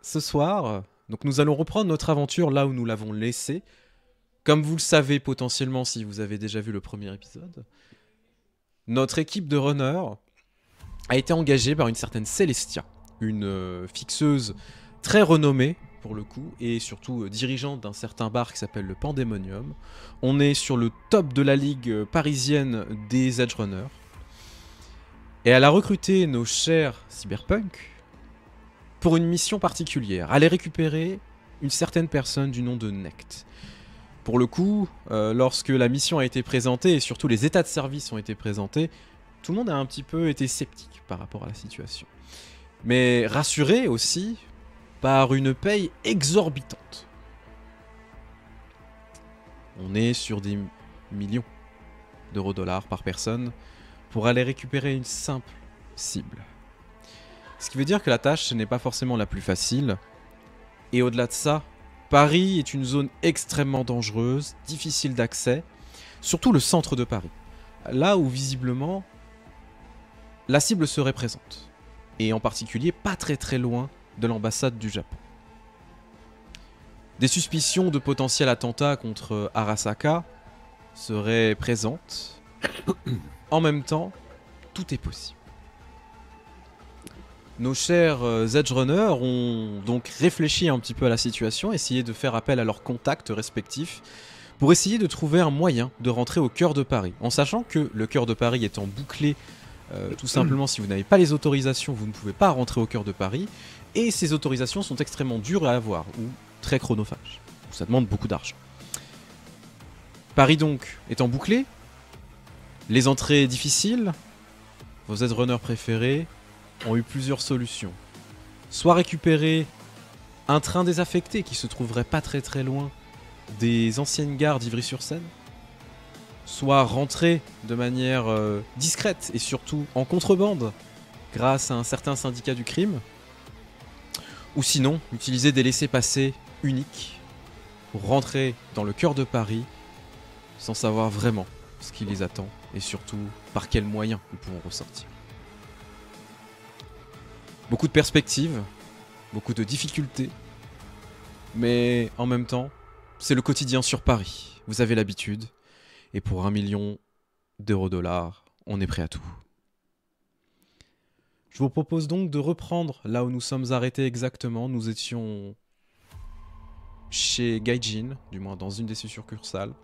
Ce soir, donc nous allons reprendre notre aventure là où nous l'avons laissée. Comme vous le savez potentiellement si vous avez déjà vu le premier épisode, notre équipe de runners a été engagée par une certaine Célestia, une fixeuse très renommée pour le coup, et surtout dirigeante d'un certain bar qui s'appelle le Pandemonium. On est sur le top de la ligue parisienne des Edge Runners. Et elle a recruté nos chers cyberpunk pour une mission particulière, aller récupérer une certaine personne du nom de Nect. Pour le coup, lorsque la mission a été présentée, et surtout les états de service ont été présentés, tout le monde a un petit peu été sceptique par rapport à la situation. Mais rassuré aussi par une paye exorbitante. On est sur des millions d'euros-dollars par personne pour aller récupérer une simple cible. Ce qui veut dire que la tâche, ce n'est pas forcément la plus facile. Et au-delà de ça, Paris est une zone extrêmement dangereuse, difficile d'accès, surtout le centre de Paris. Là où visiblement, la cible serait présente. Et en particulier, pas très loin de l'ambassade du Japon. Des suspicions de potentiels attentats contre Arasaka seraient présentes. En même temps, tout est possible. Nos chers Edge Runners ont donc réfléchi un petit peu à la situation, essayé de faire appel à leurs contacts respectifs pour essayer de trouver un moyen de rentrer au cœur de Paris, en sachant que le cœur de Paris étant bouclé, tout simplement si vous n'avez pas les autorisations, vous ne pouvez pas rentrer au cœur de Paris, et ces autorisations sont extrêmement dures à avoir, ou très chronophages. Ça demande beaucoup d'argent. Paris donc étant bouclé, les entrées difficiles, vos Edge Runners préférés ont eu plusieurs solutions. Soit récupérer un train désaffecté qui se trouverait pas très loin des anciennes gares d'Ivry-sur-Seine, soit rentrer de manière discrète et surtout en contrebande grâce à un certain syndicat du crime, ou sinon utiliser des laissez-passer uniques pour rentrer dans le cœur de Paris sans savoir vraiment ce qui les attend et surtout par quels moyens ils pourront ressortir. Beaucoup de perspectives, beaucoup de difficultés, mais en même temps, c'est le quotidien sur Paris. Vous avez l'habitude, et pour 1 million d'euros-dollars, on est prêt à tout. Je vous propose donc de reprendre là où nous sommes arrêtés exactement. Nous étions chez Gaijin, du moins dans une de ses succursales,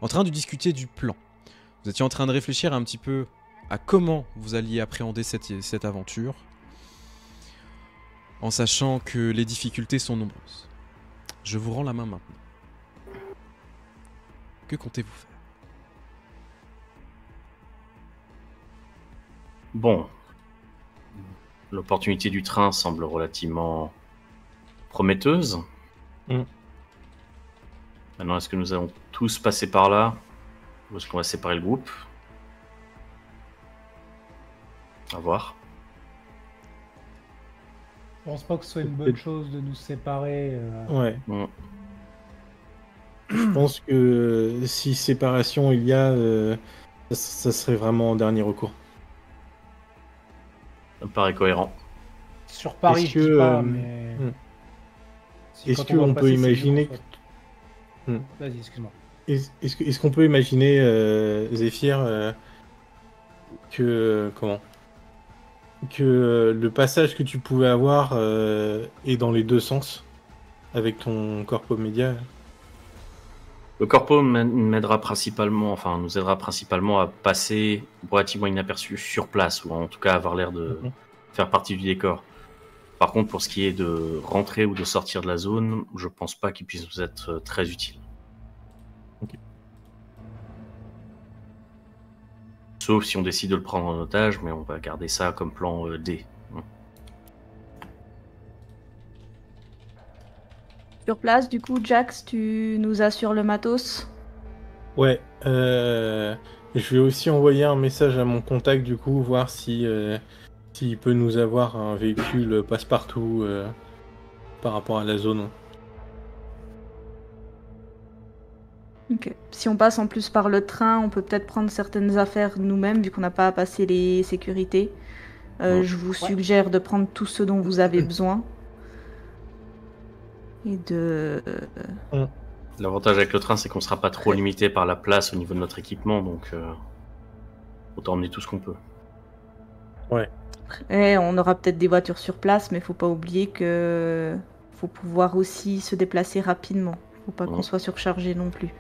en train de discuter du plan. Vous étiez en train de réfléchir un petit peu à comment vous alliez appréhender cette aventure, en sachant que les difficultés sont nombreuses. Je vous rends la main maintenant. Que comptez-vous faire ? Bon. L'opportunité du train semble relativement prometteuse. Maintenant, est-ce que nous allons tous passer par là ? Ou est-ce qu'on va séparer le groupe ? À voir. Je pense pas que ce soit une bonne chose de nous séparer. Ouais. Je pense que si séparation il y a, ça serait vraiment en dernier recours. Ça me paraît cohérent. Sur Paris, Est-ce je dis que, pas, mais... Si Est-ce quand va qu'on passer, peut c'est imaginer... bon, Vas-y, excuse-moi. Est-ce qu'on peut imaginer, Zéphyr, que le passage que tu pouvais avoir est dans les deux sens avec ton corpo média? Le corpo m'aidera principalement, enfin nous aidera principalement à passer relativement inaperçu sur place, ou en tout cas avoir l'air de faire partie du décor. Par contre, pour ce qui est de rentrer ou de sortir de la zone, je pense pas qu'il puisse nous être très utile. Ok. Sauf si on décide de le prendre en otage, mais on va garder ça comme plan D. Sur place, du coup, Jax, tu nous assures le matos? Ouais. Je vais aussi envoyer un message à mon contact, du coup, voir si s'il peut nous avoir un véhicule passe-partout par rapport à la zone. Ok. Si on passe en plus par le train, on peut peut-être prendre certaines affaires nous-mêmes, vu qu'on n'a pas à passer les sécurités. Ouais. Je vous suggère de prendre tout ce dont vous avez besoin. Et de... L'avantage avec le train, c'est qu'on sera pas trop limité par la place au niveau de notre équipement, donc autant emmener tout ce qu'on peut. Et on aura peut-être des voitures sur place, mais faut pas oublier que faut pouvoir aussi se déplacer rapidement. Faut pas qu'on soit surchargé non plus.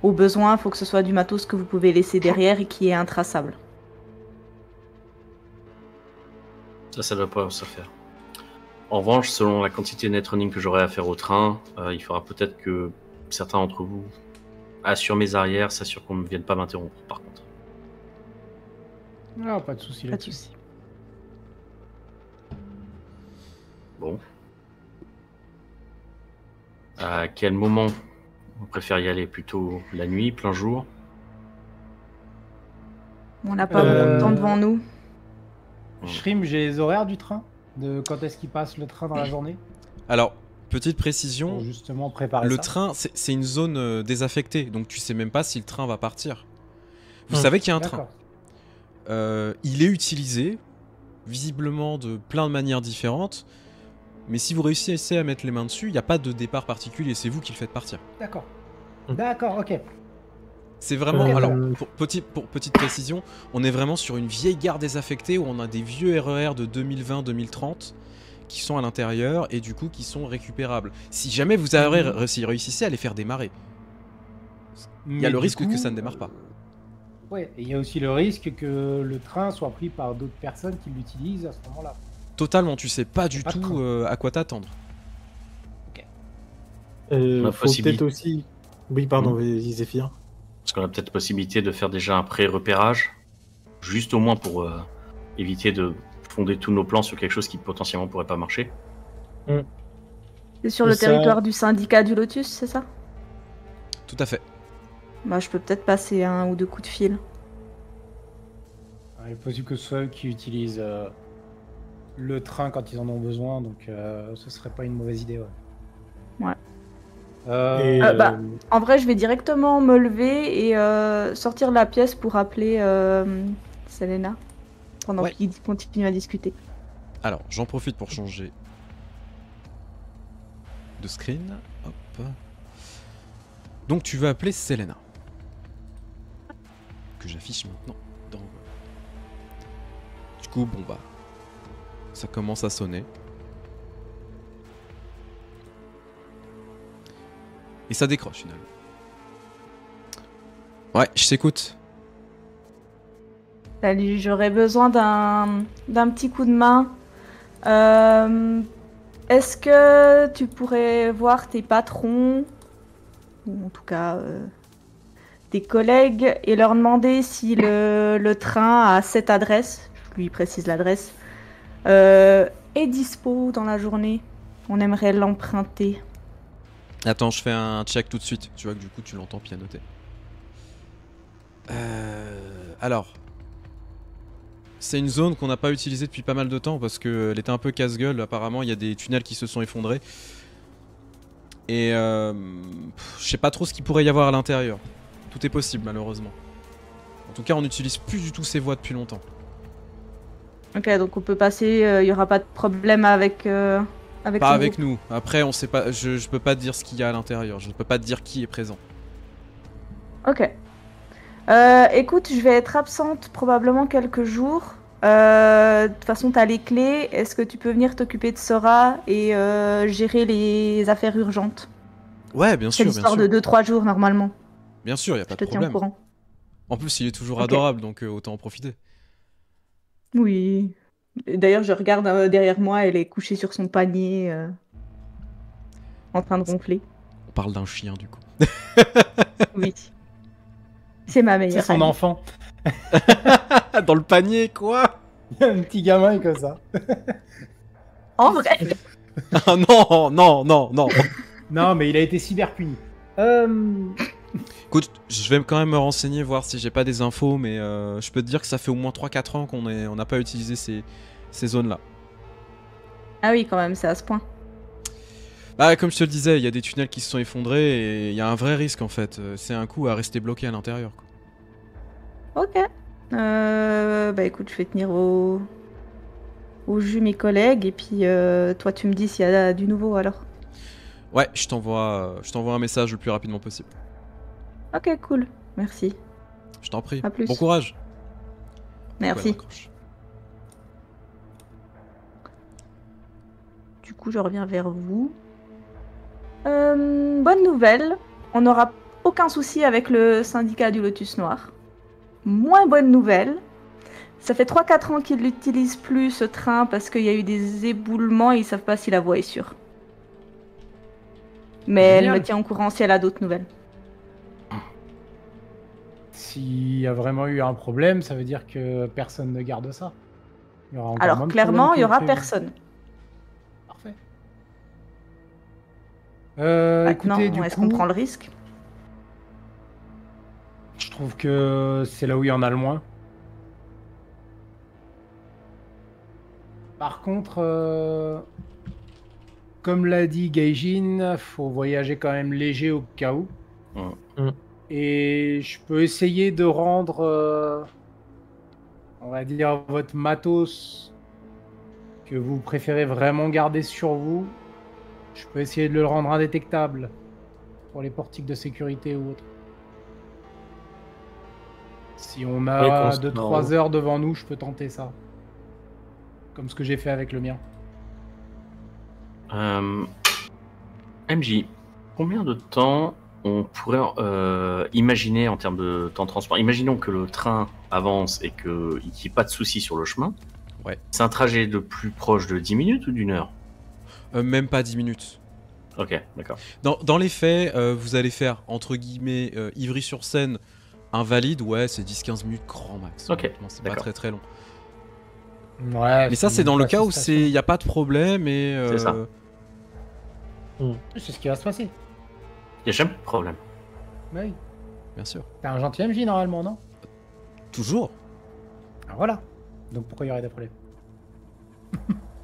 Au besoin, faut que ce soit du matos que vous pouvez laisser derrière et qui est intraçable. Ça doit pas se faire. En revanche, selon la quantité de netrunning que j'aurai à faire au train, il faudra peut-être que certains d'entre vous assurent mes arrières, s'assurent qu'on ne vienne pas m'interrompre, par contre. Ah, pas de souci Pas de là-dessus. souci. Bon. À quel moment on préfère y aller? Plutôt la nuit, plein jour? On n'a pas beaucoup de temps devant nous. Shrim, j'ai les horaires du train. De quand est-ce qu'il passe le train dans la journée? Alors, petite précision, Pour justement préparer le ça. train, c'est une zone désaffectée, donc tu sais même pas si le train va partir. Vous savez qu'il y a un train. D'accord. Il est utilisé, visiblement de plein de manières différentes, mais si vous réussissez à mettre les mains dessus, il n'y a pas de départ particulier, c'est vous qui le faites partir. D'accord. D'accord, ok. C'est vraiment, Euh, alors, pour petite précision, on est vraiment sur une vieille gare désaffectée où on a des vieux RER de 2020-2030 qui sont à l'intérieur et du coup qui sont récupérables. Si jamais vous réussissez à les faire démarrer, il y a le risque que ça ne démarre pas. Ouais, et il y a aussi le risque que le train soit pris par d'autres personnes qui l'utilisent à ce moment-là. Totalement, tu sais pas du Pas de tout à quoi t'attendre. La Faut possibilité. peut-être aussi... Oui, pardon, vas-y, Zéphyr. Parce qu'on a peut-être possibilité de faire déjà un pré-repérage, juste au moins pour éviter de fonder tous nos plans sur quelque chose qui potentiellement pourrait pas marcher. C'est sur le Ça- territoire du syndicat du Lotus, c'est ça? Tout à fait. Bah, je peux peut-être passer un ou deux coups de fil. Il est possible que ce soit eux qui utilisent le train quand ils en ont besoin, donc ce serait pas une mauvaise idée. Ouais. Et, bah, En vrai, je vais directement me lever et sortir de la pièce pour appeler Selena pendant Ouais. qu'il continue à discuter. Alors, j'en profite pour changer de screen. Hop. Donc, tu veux appeler Selena. Que j'affiche maintenant dans... Du coup, bon bah... Ça commence à sonner. Et ça décroche finalement. Ouais, je t'écoute. Salut, j'aurais besoin d'un petit coup de main. Est-ce que tu pourrais voir tes patrons, ou en tout cas tes collègues, et leur demander si le train à cette adresse, je lui précise l'adresse, est dispo dans la journée? On aimerait l'emprunter. Attends, je fais un check tout de suite. Tu vois que du coup, tu l'entends pianoter. Alors... C'est une zone qu'on n'a pas utilisée depuis pas mal de temps parce qu'elle était un peu casse-gueule. Apparemment, il y a des tunnels qui se sont effondrés. Et je sais pas trop ce qu'il pourrait y avoir à l'intérieur. Tout est possible, malheureusement. En tout cas, on n'utilise plus du tout ces voies depuis longtemps. Ok, donc on peut passer, il y aura pas de problème avec Pas ton avec groupe. nous. Après, on sait pas. Je peux pas te dire ce qu'il y a à l'intérieur. Je ne peux pas te dire qui est présent. Ok. Écoute, je vais être absente probablement quelques jours. De toute façon, t'as les clés. Est-ce que tu peux venir t'occuper de Sora et gérer les affaires urgentes? Ouais, bien C'est sûr, bien l'histoire sûr. de 2-3 jours normalement. Bien sûr, y a Je pas te de tiens au problème. courant. En plus, il est toujours Ok. adorable, donc autant en profiter. Oui. D'ailleurs, je regarde derrière moi, elle est couchée sur son panier, en train de ronfler. On parle d'un chien du coup. Oui. C'est ma C'est meilleure son amie. enfant. Dans le panier, quoi? Un petit gamin comme ça. En vrai. Ah non, non, non, non. Non, mais il a été cyber puni. Écoute, je vais quand même me renseigner, voir si j'ai pas des infos, mais je peux te dire que ça fait au moins 3-4 ans qu'on n'a pas utilisé ces zones-là. Ah oui, quand même, c'est à ce point. Bah, comme je te le disais, il y a des tunnels qui se sont effondrés et il y a un vrai risque en fait. C'est un coup à rester bloqué à l'intérieur, quoi. Ok. Bah écoute, je vais tenir au jus mes collègues et puis toi tu me dis s'il y a du nouveau alors. Ouais, je t'envoie un message le plus rapidement possible. Ok, cool. Merci. Je t'en prie. À plus. Bon courage. Merci. Ouais, raccroche. Du coup, je reviens vers vous. Bonne nouvelle. On n'aura aucun souci avec le syndicat du Lotus Noir. Moins bonne nouvelle. Ça fait 3-4 ans qu'ils l'utilisent plus ce train parce qu'il y a eu des éboulements et ils savent pas si la voie est sûre. Mais elle Génial. me tient au courant si elle a d'autres nouvelles. S'il y a vraiment eu un problème, ça veut dire que personne ne garde ça. Il y aura encore moins Alors de clairement, problèmes il y que aura prévu. personne. Parfait. Maintenant, Écoutez, du est-ce coup, qu'on prend le risque? je trouve que c'est là où il y en a le moins. Par contre, comme l'a dit Gaijin, faut voyager quand même léger au cas où. Mm. Et je peux essayer de rendre, on va dire, votre matos que vous préférez vraiment garder sur vous. Je peux essayer de le rendre indétectable pour les portiques de sécurité ou autre. Si on Ouais, a qu'on 2-3 heures devant nous, je peux tenter ça. Comme ce que j'ai fait avec le mien. MJ, combien de temps on pourrait imaginer en termes de temps de transport? Imaginons que le train avance et qu'il n'y ait pas de soucis sur le chemin. Ouais. C'est un trajet de plus proche de 10 minutes ou d'une heure? Même pas 10 minutes. Ok, d'accord. Dans les faits, vous allez faire, entre guillemets, Ivry-sur-Seine, invalide, ouais, c'est 10-15 minutes grand max. Ok, Honnêtement, c'est pas d'accord. très très long. Ouais, Mais ça, c'est dans le cas où il il n'y a pas de problème et... C'est ça. C'est ce qui va se passer. Il n'y a jamais de problème. Oui. Bien sûr. T'es un gentil MJ normalement, non? Toujours. Ah, voilà. Donc pourquoi il y aurait des problèmes?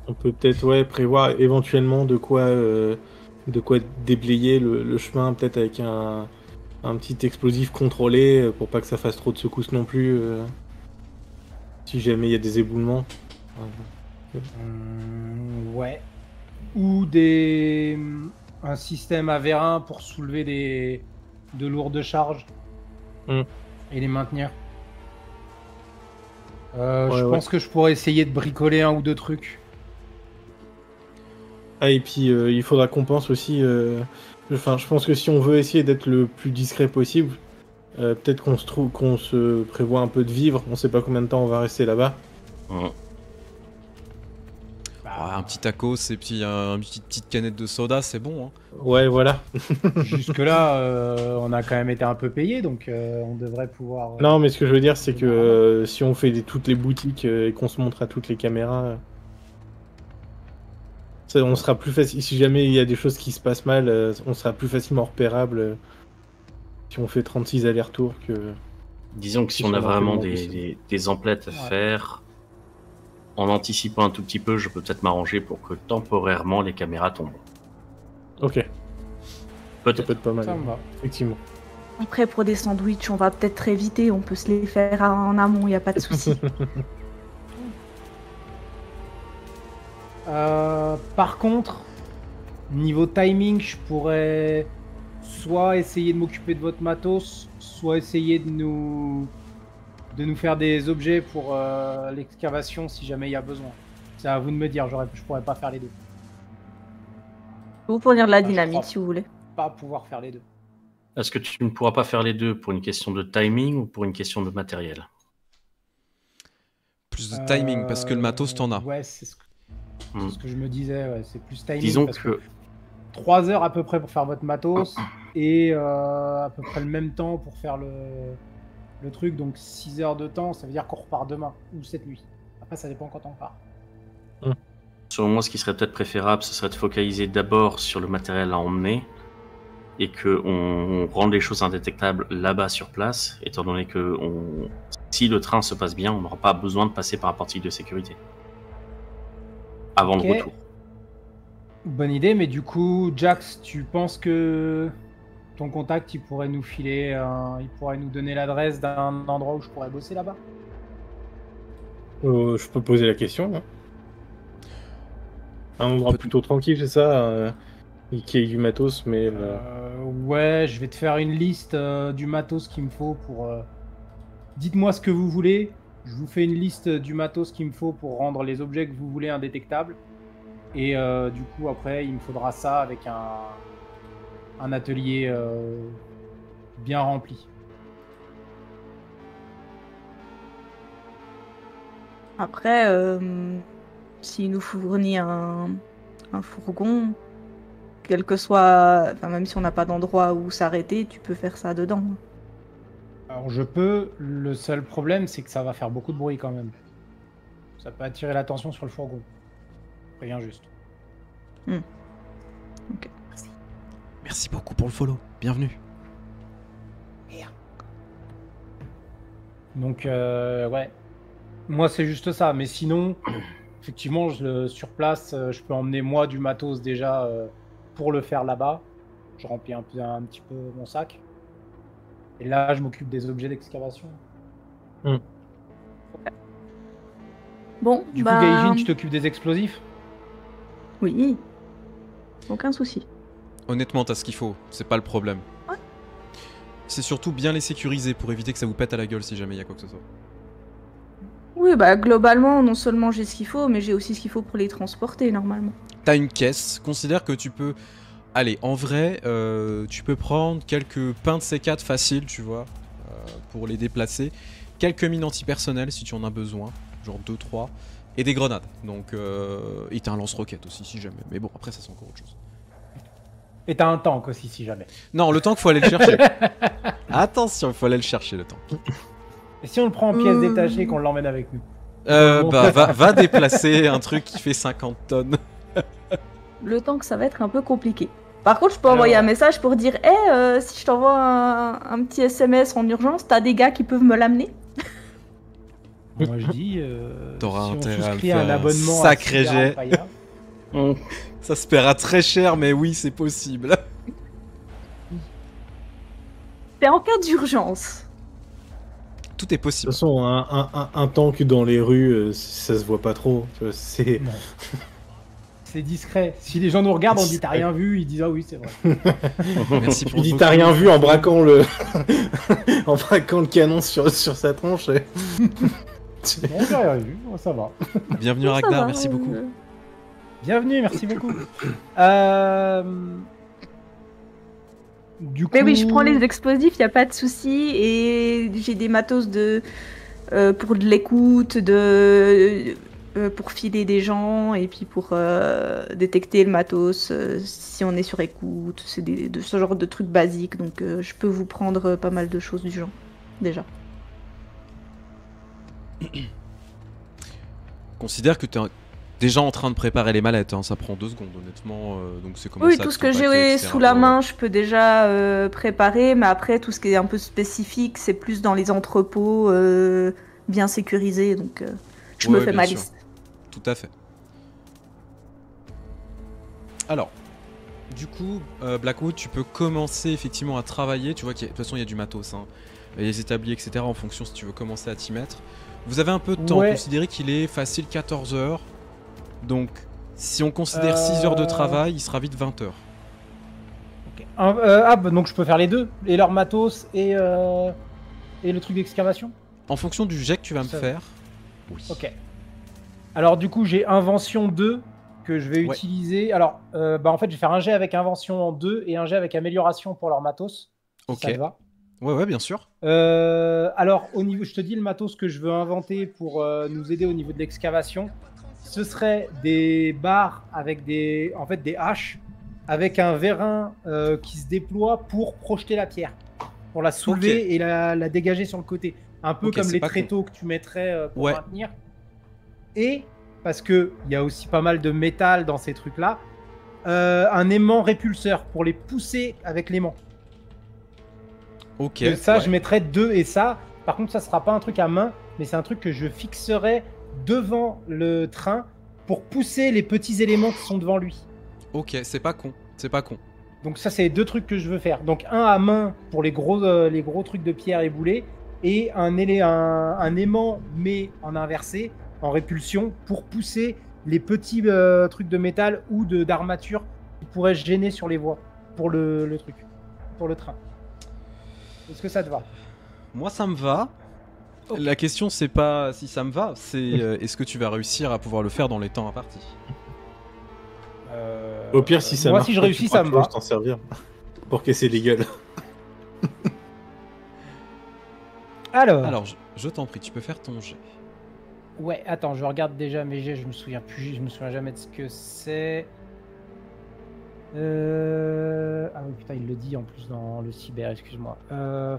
On peut peut-être prévoir éventuellement de quoi déblayer le chemin, peut-être avec un petit explosif contrôlé pour pas que ça fasse trop de secousses non plus. Si jamais il y a des éboulements. Ouais. Ou un système à vérin pour soulever de lourdes charges et les maintenir. Je pense que je pourrais essayer de bricoler un ou deux trucs. Ah, et puis il faudra qu'on pense aussi. Je pense que si on veut essayer d'être le plus discret possible, peut-être qu'on se prévoit un peu de vivre. On sait pas combien de temps on va rester là-bas. Mm. Un petit tacos et puis une petite canette de soda, c'est bon. Hein. Ouais, voilà. Jusque-là, on a quand même été un peu payé, donc on devrait pouvoir... Non, mais ce que je veux dire, c'est que si on fait toutes les boutiques et qu'on se montre à toutes les caméras, on sera plus facile. Si jamais il y a des choses qui se passent mal, on sera plus facilement repérable si on fait 36 allers-retours que... Disons que si on a vraiment des emplettes à faire, en anticipant un tout petit peu, je peux peut-être m'arranger pour que temporairement les caméras tombent. Ok. Ça Peut-être. peut être pas mal. Ça me va. Effectivement. Après, pour des sandwichs, on va peut-être éviter, on peut se les faire en amont, il n'y a pas de souci. Par contre, niveau timing, je pourrais soit essayer de m'occuper de votre matos, soit essayer de nous faire des objets pour l'excavation si jamais il y a besoin. C'est à vous de me dire, je pourrais pas faire les deux. Je vais vous fournir de la je dynamite crois. si vous voulez. Pas pouvoir faire les deux. Est-ce que tu ne pourras pas faire les deux pour une question de timing ou pour une question de matériel? Plus de timing, parce que le matos, t'en as. Ouais, c'est ce que je me disais, ouais, c'est plus timing. Disons parce que 3 heures à peu près pour faire votre matos, et à peu près le même temps pour faire le truc, donc 6 heures de temps, ça veut dire qu'on repart demain, ou cette nuit. Après, ça dépend quand on part. selon moi, ce qui serait peut-être préférable, ce serait de focaliser d'abord sur le matériel à emmener et qu'on rende les choses indétectables là-bas sur place, étant donné que si le train se passe bien, on n'aura pas besoin de passer par la portique de sécurité avant Ok. le retour. Bonne idée, mais du coup, Jax, tu penses que ton contact, il pourrait nous filer, il pourrait nous donner l'adresse d'un endroit où je pourrais bosser là-bas? Je peux poser la question. Hein. Un endroit plutôt tranquille, c'est ça qui est du matos, mais... Ouais, je vais te faire une liste du matos qu'il me faut pour... Dites-moi ce que vous voulez. Je vous fais une liste du matos qu'il me faut pour rendre les objets que vous voulez indétectables. Et du coup, après, il me faudra ça avec un atelier bien rempli. Après, s'il nous fournit un fourgon, quel que soit, enfin, même si on n'a pas d'endroit où s'arrêter, tu peux faire ça dedans. Alors je peux, le seul problème c'est que ça va faire beaucoup de bruit quand même. Ça peut attirer l'attention sur le fourgon. Rien juste. Ok, merci. Merci beaucoup pour le follow. Bienvenue. Donc ouais. Moi c'est juste ça, mais sinon, effectivement, sur place, je peux emmener moi du matos déjà pour le faire là-bas. Je remplis un petit peu mon sac. Et là, je m'occupe des objets d'excavation. Bon, Du coup, Gaijin, tu t'occupes des explosifs? Oui, aucun souci. Honnêtement, t'as ce qu'il faut. C'est pas le problème. Ouais. C'est surtout bien les sécuriser pour éviter que ça vous pète à la gueule si jamais il y a quoi que ce soit. Oui, bah globalement, non seulement j'ai ce qu'il faut, mais j'ai aussi ce qu'il faut pour les transporter normalement. T'as une caisse. Considère que tu peux... Allez, en vrai, tu peux prendre quelques pains de C4 faciles, tu vois, pour les déplacer. Quelques mines antipersonnelles si tu en as besoin, genre 2-3. Et des grenades. Donc, et t'as un lance-roquette aussi si jamais. Mais bon, après ça c'est encore autre chose. Et t'as un tank aussi, si jamais. Non, le tank, faut aller le chercher. Attention, il faut aller le chercher, le tank. Et si on le prend en pièces détachées et qu'on l'emmène avec nous? Bah, va déplacer un truc qui fait 50 tonnes. Le temps que ça va être un peu compliqué. Par contre, je peux envoyer un message pour dire hey, si je t'envoie un petit SMS en urgence, t'as des gars qui peuvent me l'amener? Moi je dis, T'auras si on intérêt à souscrit le un faire. abonnement Sacré à jet. Cyber Empire, Ça se paiera très cher, mais oui, c'est possible. C'est en cas d'urgence. Tout est De possible. toute façon, un tank dans les rues, ça se voit pas trop. Tu vois, c'est... non. C'est discret. Si les gens nous regardent, on dit t'as rien vu, ils disent ah oui c'est vrai. Merci pour Il dit le t'as follow. rien vu en braquant le en braquant le canon sur sa tronche. Non, j'ai rien vu, ça va. Bienvenue Ça Ragnar, va, merci beaucoup. Bienvenue, merci beaucoup. Du coup... Mais oui, je prends les explosifs, y a pas de souci, et j'ai des matos pour de l'écoute, pour filer des gens, et puis pour détecter le matos si on est sur écoute. C'est de ce genre de trucs basiques, donc je peux vous prendre pas mal de choses du genre déjà. Considère que t'es déjà en train de préparer les mallettes, hein. Ça prend 2 secondes honnêtement. Donc c'est comment Oui, ça, tout de ce que compaquer, j'ai etc. sous la main, je peux déjà préparer, mais après, tout ce qui est un peu spécifique, c'est plus dans les entrepôts bien sécurisés, donc je me Ouais, fais bien ma sûr. liste. Tout à fait. Alors, du coup, Blackwood, tu peux commencer effectivement à travailler. Tu vois de toute façon, il y a du matos, hein. Il y a les établis, etc. en fonction si tu veux commencer à t'y mettre. Vous avez un peu de temps. Ouais. Considérez qu'il est facile 14 heures. Donc, si on considère 6 heures de travail, il sera vite 20 heures. Donc je peux faire les deux, et leur matos et le truc d'excavation. En fonction du jet que tu vas me Ça va. faire. Oui. Ok. Alors du coup j'ai invention 2 que je vais Ouais. utiliser. Alors en fait je vais faire un jet avec invention en 2 et un jet avec amélioration pour leur matos. Si Ok. ça te va. Ouais, bien sûr. Alors, au niveau, je te dis le matos que je veux inventer pour nous aider au niveau de l'excavation. Ce serait des barres avec des haches, avec un vérin qui se déploie pour projeter la pierre, pour la soulever et la dégager sur le côté. Un peu comme les tréteaux que tu mettrais pour maintenir. Et, parce qu'il y a aussi pas mal de métal dans ces trucs-là, un aimant répulseur pour les pousser avec l'aimant. Ok. Et ça, je mettrais 2 et ça. Par contre, ça sera pas un truc à main, mais c'est un truc que je fixerai devant le train pour pousser les petits éléments qui sont devant lui. Ok, c'est pas con. C'est pas con. Donc ça, c'est les 2 trucs que je veux faire. Donc un à main pour les gros trucs de pierre et boulets, et un aimant mais en inversé, en répulsion, pour pousser les petits trucs de métal ou d'armature qui pourraient gêner sur les voies pour le truc, pour le train. Est-ce que ça te va? Moi, ça me va. Okay. La question, c'est pas si ça me va, c'est est-ce que tu vas réussir à pouvoir le faire dans les temps impartis? Au pire, si ça moi, marche, si je réussis, ça me va. T'en servir pour casser les gueules. Alors je t'en prie, tu peux faire ton jet. Ouais, attends, je regarde déjà mes jets, je me souviens jamais de ce que c'est. Ah oui, putain, il le dit en plus dans le cyber, excuse-moi.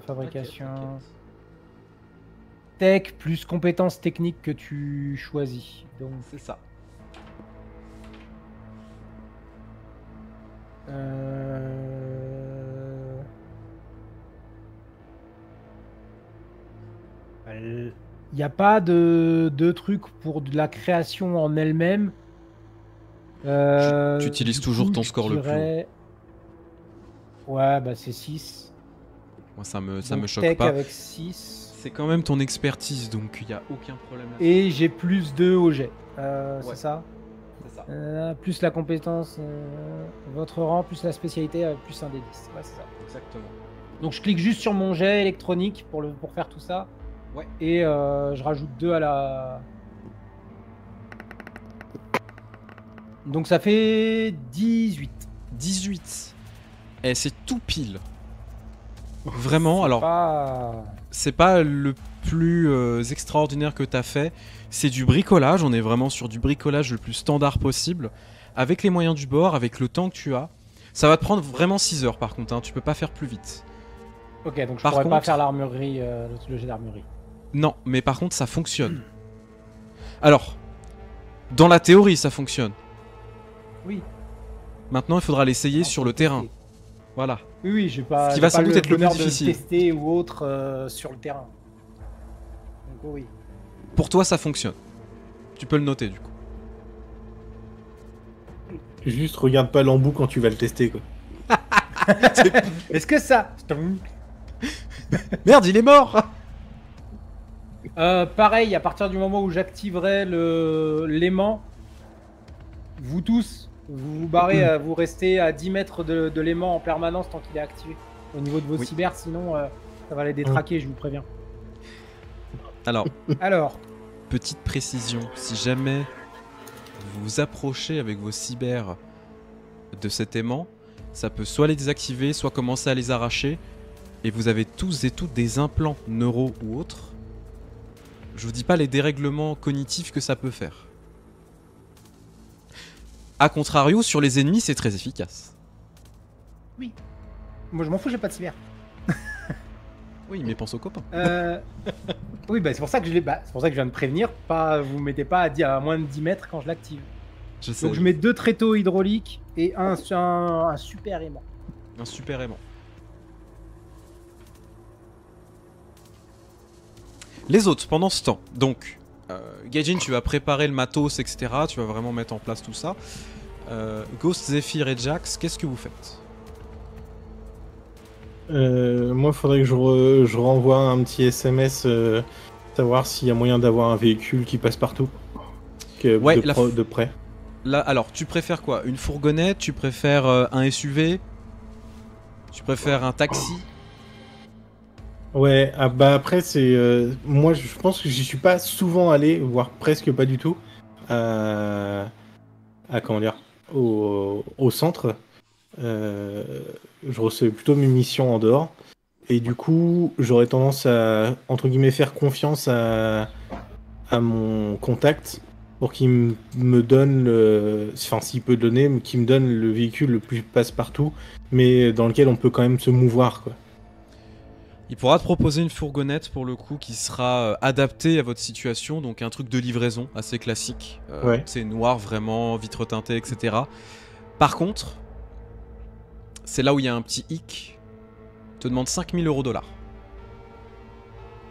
Fabrication. Tech plus compétences techniques que tu choisis. Donc c'est ça. Il n'y a pas de truc pour de la création en elle-même. Tu utilises toujours ton score le plus haut. Ouais, bah c'est 6. Moi, ça me choque tech pas. Avec 6. C'est quand même ton expertise, donc il n'y a aucun problème là. Et j'ai plus 2 au jet. Ouais. C'est ça? C'est ça. Plus la compétence, votre rang, plus la spécialité, plus un des 10. Ouais, c'est ça. Exactement. Donc je clique juste sur mon jet électronique pour faire tout ça. Ouais. Et je rajoute 2 à la... Donc ça fait 18. 18. Et c'est tout pile. Vraiment, alors... C'est pas le plus extraordinaire que t'as fait. C'est du bricolage, on est vraiment sur du bricolage le plus standard possible. Avec les moyens du bord, avec le temps que tu as. Ça va te prendre vraiment 6 heures par contre, hein. Tu peux pas faire plus vite. Ok, donc je pourrais pas faire l'armurerie, le jet d'armurerie. Non, mais par contre ça fonctionne. Alors, dans la théorie ça fonctionne. Oui. Maintenant il faudra l'essayer sur le terrain. Voilà. Oui, j'ai pas. Ce qui va sans doute être le plus difficile. De tester ou autre sur le terrain. Donc oui. Pour toi ça fonctionne. Tu peux le noter du coup. Juste regarde pas l'embout quand tu vas le tester quoi. Est-ce que ça... Merde, il est mort. Pareil, à partir du moment où j'activerai l'aimant, vous tous, vous vous barrez, vous restez à 10 mètres de l'aimant en permanence tant qu'il est activé. Au niveau de vos cyber, sinon ça va les détraquer, je vous préviens. Alors, petite précision, si jamais vous vous approchez avec vos cyber de cet aimant, ça peut soit les désactiver, soit commencer à les arracher. Et vous avez tous et toutes des implants neuro ou autres. Je vous dis pas les dérèglements cognitifs que ça peut faire. A contrario, sur les ennemis, c'est très efficace. Oui. Moi, je m'en fous, j'ai pas de cyber. Oui, mais pense aux copains. Oui, bah, c'est pour ça que je viens de prévenir. Vous mettez pas à moins de 10 mètres quand je l'active. Donc je mets 2 tréteaux hydrauliques et un super aimant. Un super aimant. Les autres, pendant ce temps, donc, Gaijin, tu vas préparer le matos, etc. Tu vas vraiment mettre en place tout ça. Ghost, Zephyr et Jax, qu'est-ce que vous faites? Moi, il faudrait que je renvoie un petit SMS, savoir s'il y a moyen d'avoir un véhicule qui passe partout. De près. Là, alors, tu préfères quoi? Une fourgonnette? Tu préfères un SUV? Tu préfères un taxi? Ouais, bah après c'est moi je pense que j'y suis pas souvent allé, voire presque pas du tout comment dire au centre. Je recevais plutôt mes missions en dehors Et du coup, j'aurais tendance à, entre guillemets, faire confiance à mon contact pour qu'il me donne, enfin s'il peut donner, qu'il me donne le véhicule le plus passe-partout, mais dans lequel on peut quand même se mouvoir, quoi. Il pourra te proposer une fourgonnette pour le coup qui sera adaptée à votre situation, donc un truc de livraison assez classique. Ouais. C'est noir vraiment, vitre teintée, etc. Par contre, c'est là où il y a un petit hic. Il te demande 5000 € $.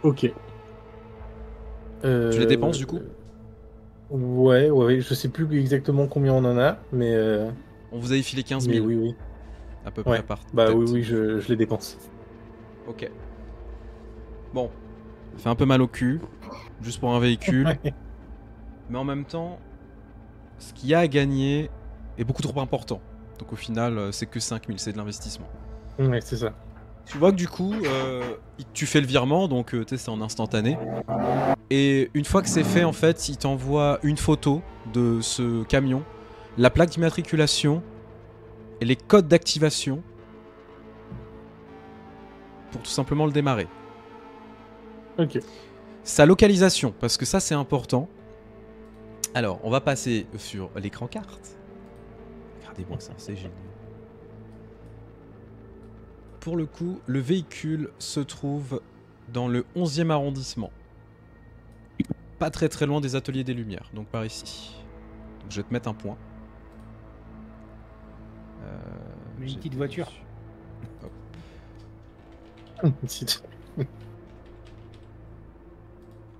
Ok. Tu les dépenses du coup? Ouais, je sais plus exactement combien on en a, mais On vous avait filé 15 mais 000 oui. à peu Ouais. près par Bah tête. oui, je les dépense. Ok. Bon, ça fait un peu mal au cul, juste pour un véhicule. Ouais. Mais en même temps, ce qu'il y a à gagner est beaucoup trop important. Donc au final, c'est que 5000, c'est de l'investissement. Ouais, c'est ça. Tu vois que du coup, tu fais le virement, donc tu sais, c'est en instantané. Et une fois que c'est fait, en fait, il t'envoie une photo de ce camion, la plaque d'immatriculation et les codes d'activation pour tout simplement le démarrer. Ok. Sa localisation, parce que ça c'est important. Alors, on va passer sur l'écran carte. Regardez-moi ça, c'est génial. Pour le coup, le véhicule se trouve dans le 11e arrondissement. Pas très très loin des ateliers des Lumières, donc par ici. Donc je vais te mettre un point. Une J'ai petite des- voiture. Hop.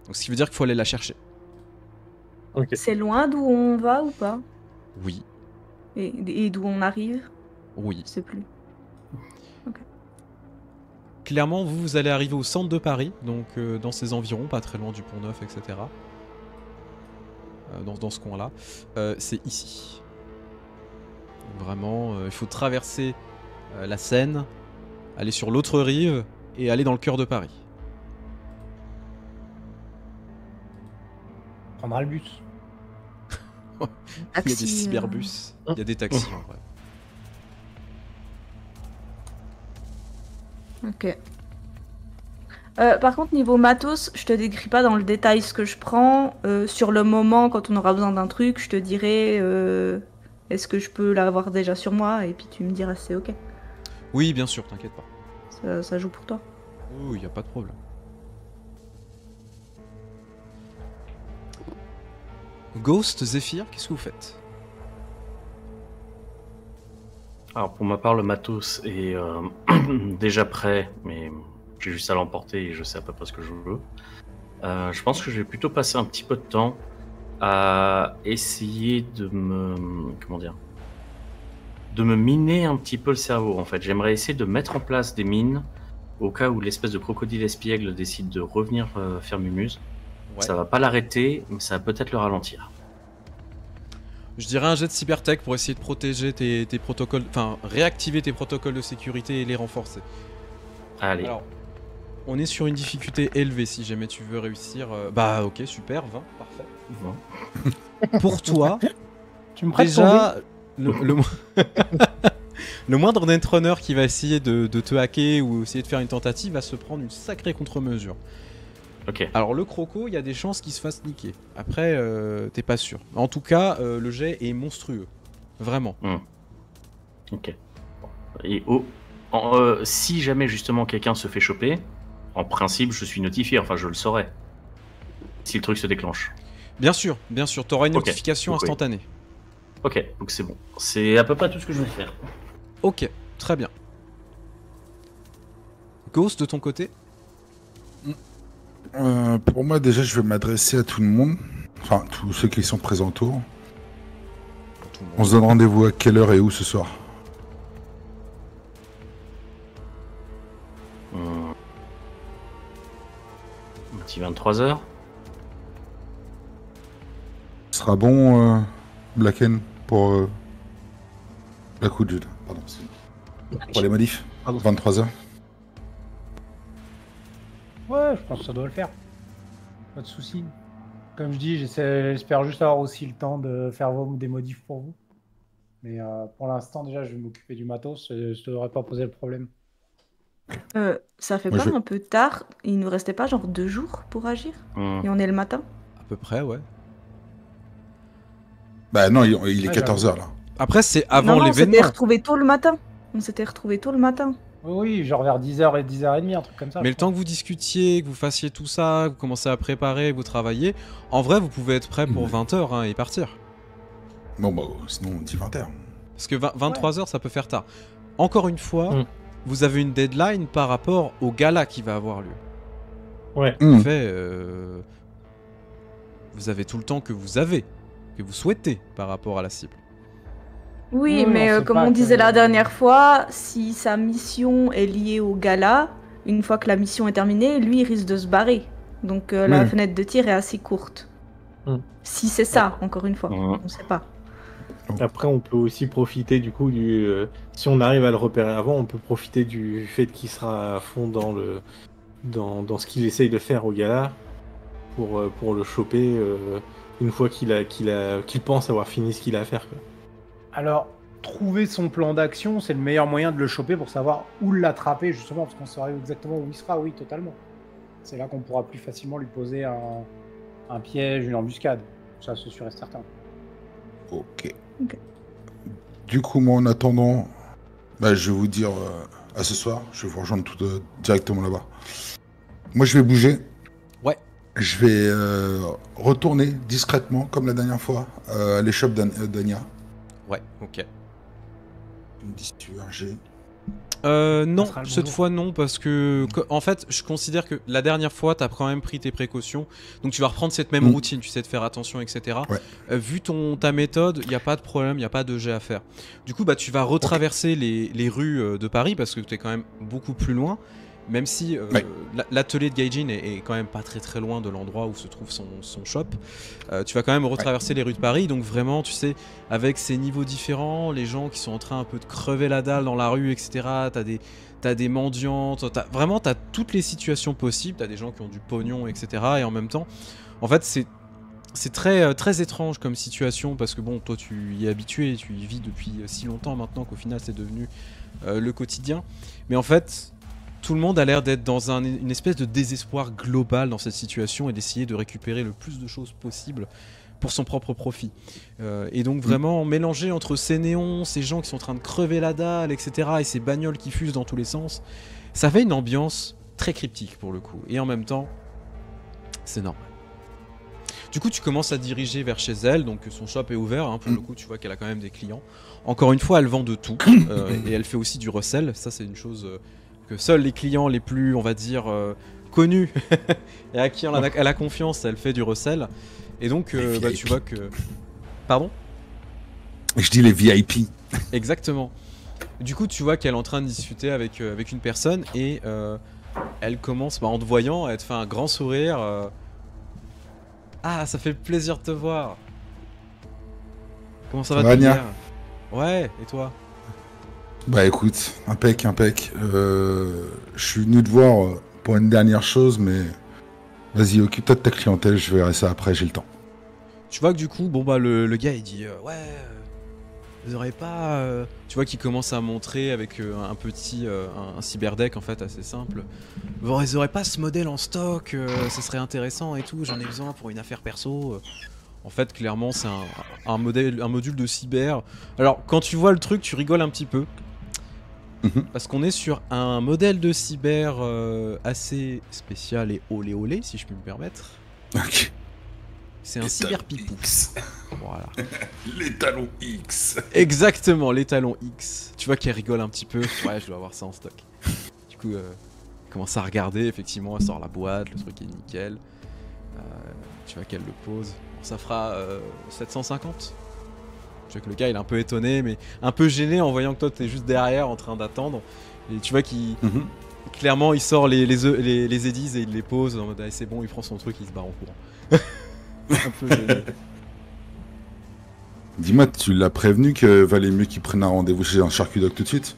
Donc ce qui veut dire qu'il faut aller la chercher. Ok. C'est loin d'où on va ou pas? Oui, Et d'où on arrive? oui. Je sais plus. Clairement, vous allez arriver au centre de Paris, donc dans ces environs, pas très loin du Pont-Neuf, etc. Dans ce coin-là. C'est ici. Donc vraiment, il faut traverser la Seine, aller sur l'autre rive et aller dans le cœur de Paris. On prendra le bus. Il y a des Taxi, cyberbus, il y a des taxis en vrai. Ok. Par contre, niveau matos, je te décris pas dans le détail ce que je prends. Sur le moment, quand on aura besoin d'un truc, je te dirai est-ce que je peux l'avoir déjà sur moi, et puis tu me diras si c'est ok. Oui, bien sûr, t'inquiète pas. Ça joue pour toi. Oui, il n'y a pas de problème. Ghost, Zephyr, qu'est-ce que vous faites? Alors pour ma part, le matos est déjà prêt, mais j'ai juste à l'emporter et je sais à peu près ce que je veux. Je pense que je vais plutôt passer un petit peu de temps à essayer de me miner un petit peu le cerveau. En fait, j'aimerais essayer de mettre en place des mines au cas où l'espèce de crocodile espiègle décide de revenir faire mumuse. Ouais. Ça va pas l'arrêter, mais ça va peut-être le ralentir. Je dirais un jet de cybertech pour essayer de protéger tes protocoles, enfin réactiver tes protocoles de sécurité et les renforcer. Allez. Alors, on est sur une difficulté élevée si jamais tu veux réussir. Bah ok, super, 20, parfait. Bon. Pour toi, Tu me prêtes ton déjà, le moindre netrunner qui va essayer de te hacker ou essayer de faire une tentative va se prendre une sacrée contre-mesure. Ok. Alors le croco, il y a des chances qu'il se fasse niquer. Après, t'es pas sûr. En tout cas, le jet est monstrueux. Vraiment. Ok. Et si jamais justement quelqu'un se fait choper, en principe je suis notifié, enfin je le saurai. Si le truc se déclenche. Bien sûr, t'auras une Ok. notification Donc, oui. instantanée. Ok, donc c'est bon. C'est à peu près tout ce que je vais faire. Ok, très bien. Ghost, de ton côté? Pour moi, déjà, je vais m'adresser à tout le monde. Enfin, tous ceux qui sont présents autour. Tout le monde. On se donne rendez-vous à quelle heure et où ce soir? Un petit 23h. Ce sera bon, Blacken, pour Blackwood, pardon. Pour les modifs 23h. Ouais, je pense que ça doit le faire. Pas de soucis. Comme je dis, j'espère juste avoir aussi le temps de faire des modifs pour vous. Mais pour l'instant, déjà, je vais m'occuper du matos et ça devrait pas poser le problème. Ça fait Moi, pas je- un peu tard? Il nous restait pas genre 2 jours pour agir? Et on est le matin? À peu près, ouais. Bah non, il est Ah, 14h là. Après, c'est avant Non, on s'était l'événement. retrouvés tôt le matin. On s'était retrouvés tôt le matin. Oui, genre vers 10h et 10h30, un truc comme ça. Mais je le crois. temps que vous discutiez, que vous fassiez tout ça, que vous commencez à préparer, que vous travaillez, en vrai, vous pouvez être prêt pour 20h et partir. Bon, bah, sinon, on dit 20h. Parce que 23h, ça peut faire tard. Encore une fois, Mm. vous avez une deadline par rapport au gala qui va avoir lieu. Ouais. En fait, vous avez tout le temps que vous souhaitez par rapport à la cible. Oui, Oui, mais on sait comme pas on que- disait la dernière fois, si sa mission est liée au gala, une fois que la mission est terminée, lui, il risque de se barrer. Donc la Oui. fenêtre de tir est assez courte. Mm. Si c'est ça, encore une fois, Mm. on sait pas. Après, on peut aussi profiter du coup si on arrive à le repérer avant, on peut profiter du fait qu'il sera à fond dans ce qu'il essaye de faire au gala pour le choper une fois qu'il pense avoir fini ce qu'il a à faire, quoi. Alors, trouver son plan d'action, c'est le meilleur moyen de le choper pour savoir où l'attraper, justement, parce qu'on saura exactement où il sera, oui, totalement. C'est là qu'on pourra plus facilement lui poser un piège, une embuscade. Ça, c'est sûr et certain. Ok. Ok. Du coup, moi, en attendant, bah, je vais vous dire à ce soir. Je vais vous rejoindre directement là-bas. Moi, je vais bouger. Ouais. Je vais retourner discrètement, comme la dernière fois, à l'échoppe d'Ania. Ouais, ok. Tu me dis si tu veux un G. Non, sera le cette bonjour. fois non, parce que en fait, je considère que la dernière fois, t'as quand même pris tes précautions, donc tu vas reprendre cette même routine, tu sais de faire attention, etc. Ouais. Vu ta méthode, il n'y a pas de problème, il n'y a pas de jet à faire. Du coup, bah, tu vas retraverser les rues de Paris, parce que tu es quand même beaucoup plus loin, même si Ouais. l'atelier de Gaijin est quand même pas très très loin de l'endroit où se trouve son shop. Tu vas quand même retraverser les rues de Paris, donc vraiment, tu sais, avec ces niveaux différents, les gens qui sont en train un peu de crever la dalle dans la rue, etc. T'as des mendiants, t'as toutes les situations possibles, t'as des gens qui ont du pognon, etc. Et en même temps, en fait, c'est très, très étrange comme situation, parce que bon, toi tu y es habitué, tu y vis depuis si longtemps maintenant qu'au final c'est devenu le quotidien. Mais en fait, tout le monde a l'air d'être dans une espèce de désespoir global dans cette situation et d'essayer de récupérer le plus de choses possible pour son propre profit. Et donc vraiment mélangé entre ces néons, ces gens qui sont en train de crever la dalle, etc. et ces bagnoles qui fusent dans tous les sens, ça fait une ambiance très cryptique pour le coup. Et en même temps, c'est normal. Du coup, tu commences à diriger vers chez elle, donc son shop est ouvert, hein, pour le coup, tu vois qu'elle a quand même des clients. Encore une fois, elle vend de tout, et elle fait aussi du resell, ça c'est une chose que seuls les clients les plus, on va dire, connus, et à qui elle a confiance, elle fait du resell. Et donc, bah, tu vois que... Pardon ? Je dis les VIP. Exactement. Du coup, tu vois qu'elle est en train de discuter avec une personne, et elle commence, bah, en te voyant, elle te fait un grand sourire. Ah, ça fait plaisir de te voir. Comment ça va, Anya? Pierre ? Ouais, et toi ? Bah écoute, impec. Je suis venu te voir pour une dernière chose, mais vas-y, occupe-toi de ta clientèle, je verrai ça après, j'ai le temps. Tu vois que du coup, bon bah le gars il dit ouais, vous aurez pas, tu vois qu'il commence à montrer avec un petit un cyberdeck en fait assez simple. Vous aurez pas ce modèle en stock, ça serait intéressant et tout. J'en ai besoin pour une affaire perso. En fait, clairement, c'est un module de cyber. Alors, quand tu vois le truc, tu rigoles un petit peu. Parce qu'on est sur un modèle de cyber assez spécial et olé, si je puis me permettre. Ok. C'est un cyberpipou. X. Voilà. Les talons X. Exactement, les talons X. Tu vois qu'elle rigole un petit peu. Ouais, je dois avoir ça en stock. Du coup, elle commence à regarder. Effectivement, elle sort la boîte, le truc est nickel. Tu vois qu'elle le pose. Bon, ça fera 750. Tu vois que le gars il est un peu étonné, mais un peu gêné en voyant que toi t'es juste derrière en train d'attendre. Et tu vois qu'il clairement il sort les Eddies et il les pose en mode ah, c'est bon, il prend son truc, il se barre en courant. Un peu gêné. Dis-moi, tu l'as prévenu que valait mieux qu'il prenne un rendez-vous chez un charcutoc tout de suite?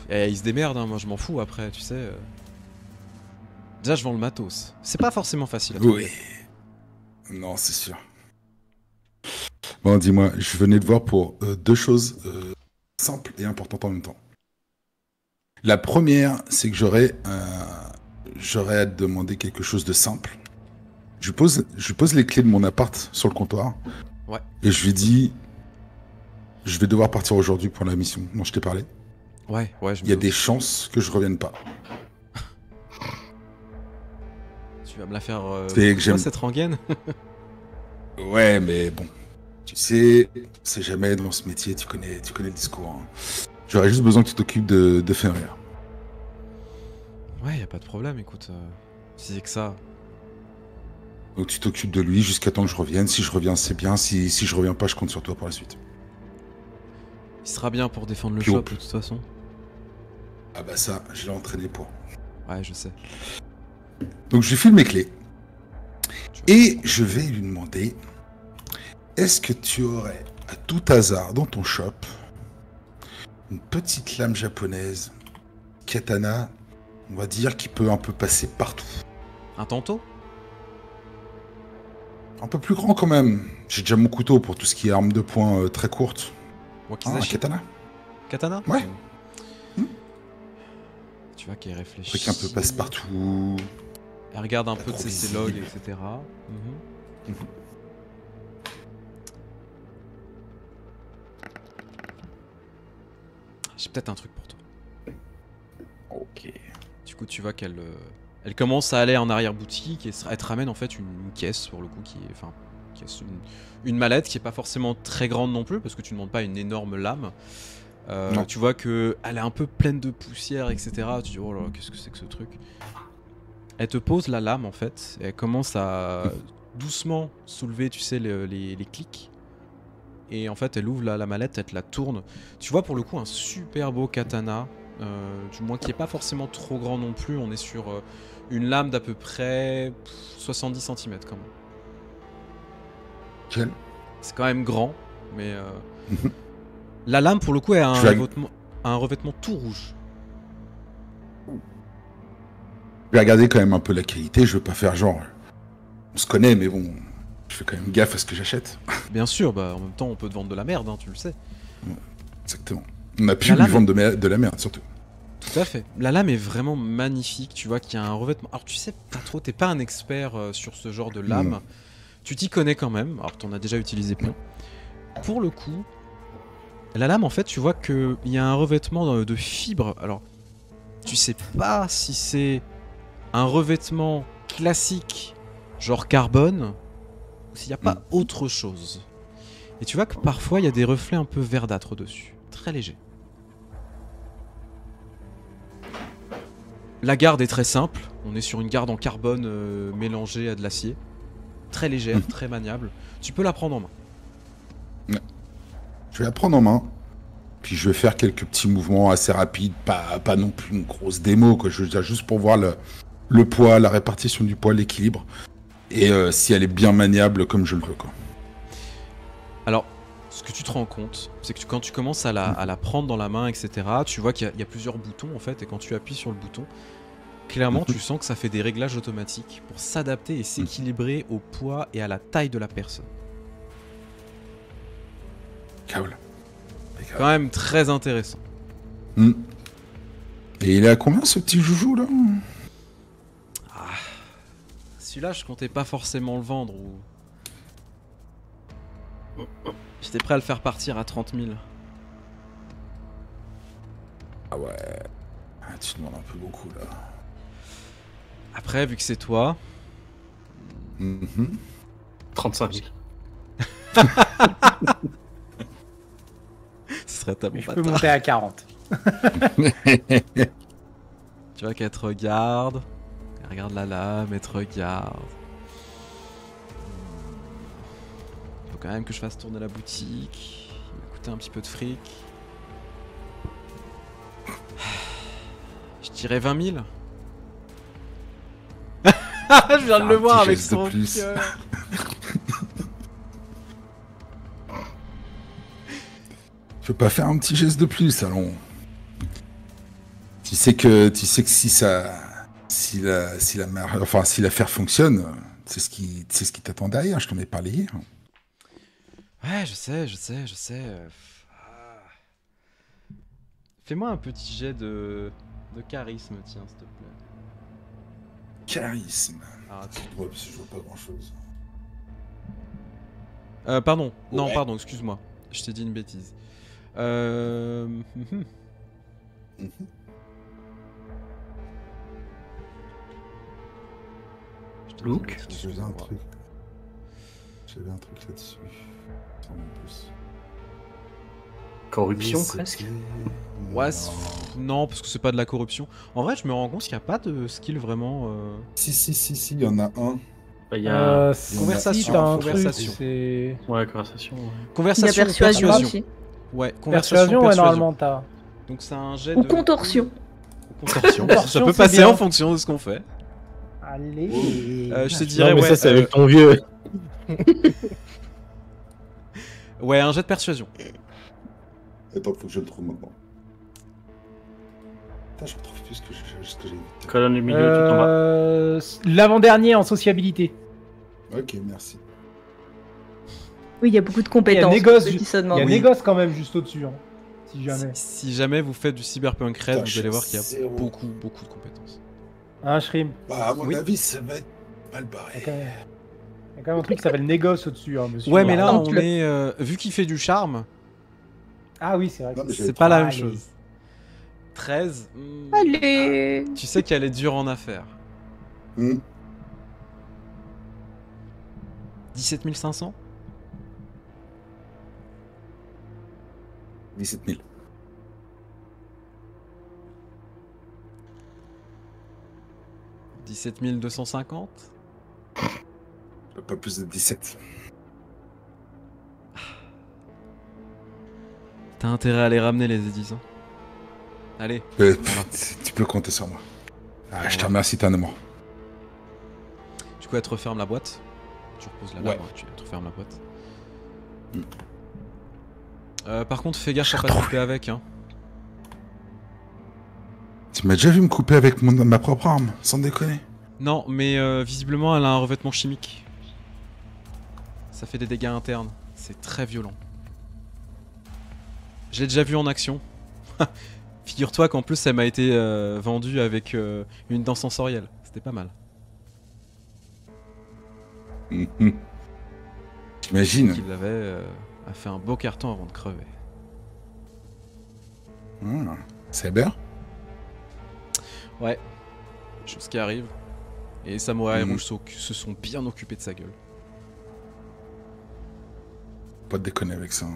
Et il se démerde, hein, moi je m'en fous après, tu sais. Déjà je vends le matos. C'est pas forcément facile à trouver. Oui. Non, c'est sûr. Bon, dis-moi, je venais te voir pour deux choses simples et importantes en même temps. La première, c'est que j'aurais à te demander quelque chose de simple. Je lui pose les clés de mon appart sur le comptoir. Ouais. Et je lui dis, je vais devoir partir aujourd'hui pour la mission dont je t'ai parlé. Ouais, je me Il y a doute. des chances que je revienne pas. Tu vas me la faire C'est que j'aime- cette rengaine. Ouais, mais bon, tu sais, c'est jamais dans ce métier, tu connais le discours. Hein. J'aurais juste besoin que tu t'occupes de Fenrir. Ouais, y a pas de problème, écoute. Si c'est que ça. Donc tu t'occupes de lui jusqu'à temps que je revienne. Si je reviens, c'est bien. Si je reviens pas, je compte sur toi pour la suite. Il sera bien pour défendre le Puis shop, on de toute façon. Ah bah ça, je l'ai entraîné pour. Ouais, je sais. Donc je lui file mes clés. Et je vais lui demander, est-ce que tu aurais, à tout hasard, dans ton shop, une petite lame japonaise, katana, on va dire, qui peut un peu passer partout. Un tantôt? Un peu plus grand quand même. J'ai déjà mon couteau pour tout ce qui est arme de poing très courte. Ah, un Wakizashi? katana. Katana? Ouais. Tu vois qu'elle réfléchit. Truc un peu passe partout. Elle regarde un Pas peu de trop ses logs, visible. etc. Mhm. J'ai peut-être un truc pour toi. Ok. Du coup, tu vois qu'elle elle commence à aller en arrière-boutique et elle te ramène en fait une caisse pour le coup qui est. Enfin, une mallette qui est pas forcément très grande non plus parce que tu ne demandes pas une énorme lame. Non. Tu vois que elle est un peu pleine de poussière, etc. Tu dis oh là là, qu'est-ce que c'est que ce truc? Elle te pose la lame en fait et elle commence à doucement soulever, tu sais, les clics. Et en fait, elle ouvre la mallette, elle te la tourne. Tu vois pour le coup un super beau katana, du moins qui est pas forcément trop grand non plus. On est sur une lame d'à peu près 70 cm quand même. Quel C'est quand même grand, mais la lame pour le coup elle a un revêtement tout rouge. Je vais regarder quand même un peu la qualité. Je veux pas faire genre. On se connaît, mais bon. Je fais quand même gaffe à ce que j'achète. Bien sûr, bah en même temps on peut te vendre de la merde, hein, tu le sais. Exactement. On a pu La lui lame vendre de la merde, surtout. Tout à fait. La lame est vraiment magnifique, tu vois qu'il y a un revêtement. Alors tu sais pas trop, t'es pas un expert sur ce genre de lame. Non. Tu t'y connais quand même, alors t'en as déjà utilisé plein. Pour le coup, la lame en fait tu vois qu'il y a un revêtement de fibres. Alors tu sais pas si c'est un revêtement classique, genre carbone, ou s'il n'y a pas autre chose. Et tu vois que parfois il y a des reflets un peu verdâtres dessus, très légers. La garde est très simple, on est sur une garde en carbone mélangée à de l'acier. Très légère, très maniable. Tu peux la prendre en main. Je vais la prendre en main. Puis je vais faire quelques petits mouvements assez rapides. Pas non plus une grosse démo, quoi. Je veux dire, juste pour voir le poids, la répartition du poids, l'équilibre. Et si elle est bien maniable comme je le veux, quoi. Alors, ce que tu te rends compte, c'est que quand tu commences à la prendre dans la main, etc., tu vois qu'il y a plusieurs boutons, en fait, et quand tu appuies sur le bouton, clairement, tu sens que ça fait des réglages automatiques pour s'adapter et s'équilibrer au poids et à la taille de la personne. Cool. Quand même très intéressant. Et il est à combien, ce petit joujou, là? Celui-là, je comptais pas forcément le vendre ou... J'étais prêt à le faire partir à 30 000. Ah ouais. Ah, tu demandes un peu beaucoup, là. Après, vu que c'est toi... 35 000. Ce serait ta Mais je peux monter à 40. Tu vois qu'elle te regarde, elle regarde la lame, elle te regarde. Faut quand même que je fasse tourner la boutique. Il va coûter un petit peu de fric. Je dirais 20 000. Je viens de le voir avec son cœur. Je peux pas faire un petit geste de plus, allons. Tu sais que si l'affaire fonctionne, c'est ce qui t'attend derrière. Je t'en ai parlé hier. Ouais, je sais. Fais-moi un petit jet de De charisme, tiens, s'il te plaît. Charisme. Ah, attends. Ouais, parce que je vois pas grand chose. Pardon, non, Ouais. pardon, excuse-moi. Je t'ai dit une bêtise. Je t'ai dit Look. une bêtise, J'avais un excuse-moi. truc. J'avais un truc là-dessus. Attends, en plus. Corruption Mais presque. c'était- Ouais, Non. non, parce que c'est pas de la corruption. En vrai, je me rends compte qu'il n'y a pas de skill vraiment. Si, il y en a un. Bah, il y a. Conversation, Si, t'as un conversation. truc, c'est... Ouais, conversation. Ouais. Il y a Conversation ou persuasion persuasion. aussi. Ouais, Persuasion, ouais, normalement, t'as... Donc c'est un jet Ou de. contorsion. Ou contorsion. Contorsion, Ça peut c'est passer bien. en fonction de ce qu'on fait. Allez. Je te dirais, Non, mais ouais, ça, c'est avec ton vieux. ouais, un jet de persuasion. Attends, faut que je le trouve maintenant. Putain, je retrouve plus ce que j'ai vu. Colonne du milieu, tout en bas. L'avant-dernier en sociabilité. Ok, merci. Oui, il y a beaucoup de Il y a compétences. négoce, pour ceux qui se il y a demandent. Oui. négoce quand même juste au-dessus, hein, si jamais. Si jamais vous faites du cyberpunk raid, Putain, vous allez voir qu'il y a zéro. beaucoup de compétences. Hein, Shrim? Bah, à mon Oui. avis, ça va être mal Il y a barré. quand même, il y a quand même un truc qui s'appelle négoce au-dessus, hein, monsieur. Ouais, mais là, Tente-le. on est. Vu qu'il fait du charme, Ah oui, c'est vrai. Non, mais c'est pas la même Allez. chose. 13. Allez. Tu sais qu'elle est dure en affaires. 17 500 17 000. – 17 250 Pas plus de 17. T'as intérêt à les ramener, les éditions. Allez, Tu peux compter sur moi. Ah, je te Voilà. remercie, t'es un amour. du coup, elle te referme la boîte. Tu reposes la Ouais. lame, tu te refermes la boîte. Mm. Par contre, fais gaffe J'ai à pas te retrouvé. couper avec, hein. Tu m'as déjà vu me couper avec ma propre arme, sans déconner. Non, mais visiblement, elle a un revêtement chimique. Ça fait des dégâts internes. C'est très violent. Je l'ai déjà vu en action. Figure-toi qu'en plus, elle m'a été vendue avec une dent sensorielle. C'était pas mal. J'imagine. Qu'il avait a fait un beau carton avant de crever. C'est bien. Ouais, chose qui arrive. Et Samouraï Mhm. Rouge se sont bien occupés de sa gueule. Pas de déconner avec ça.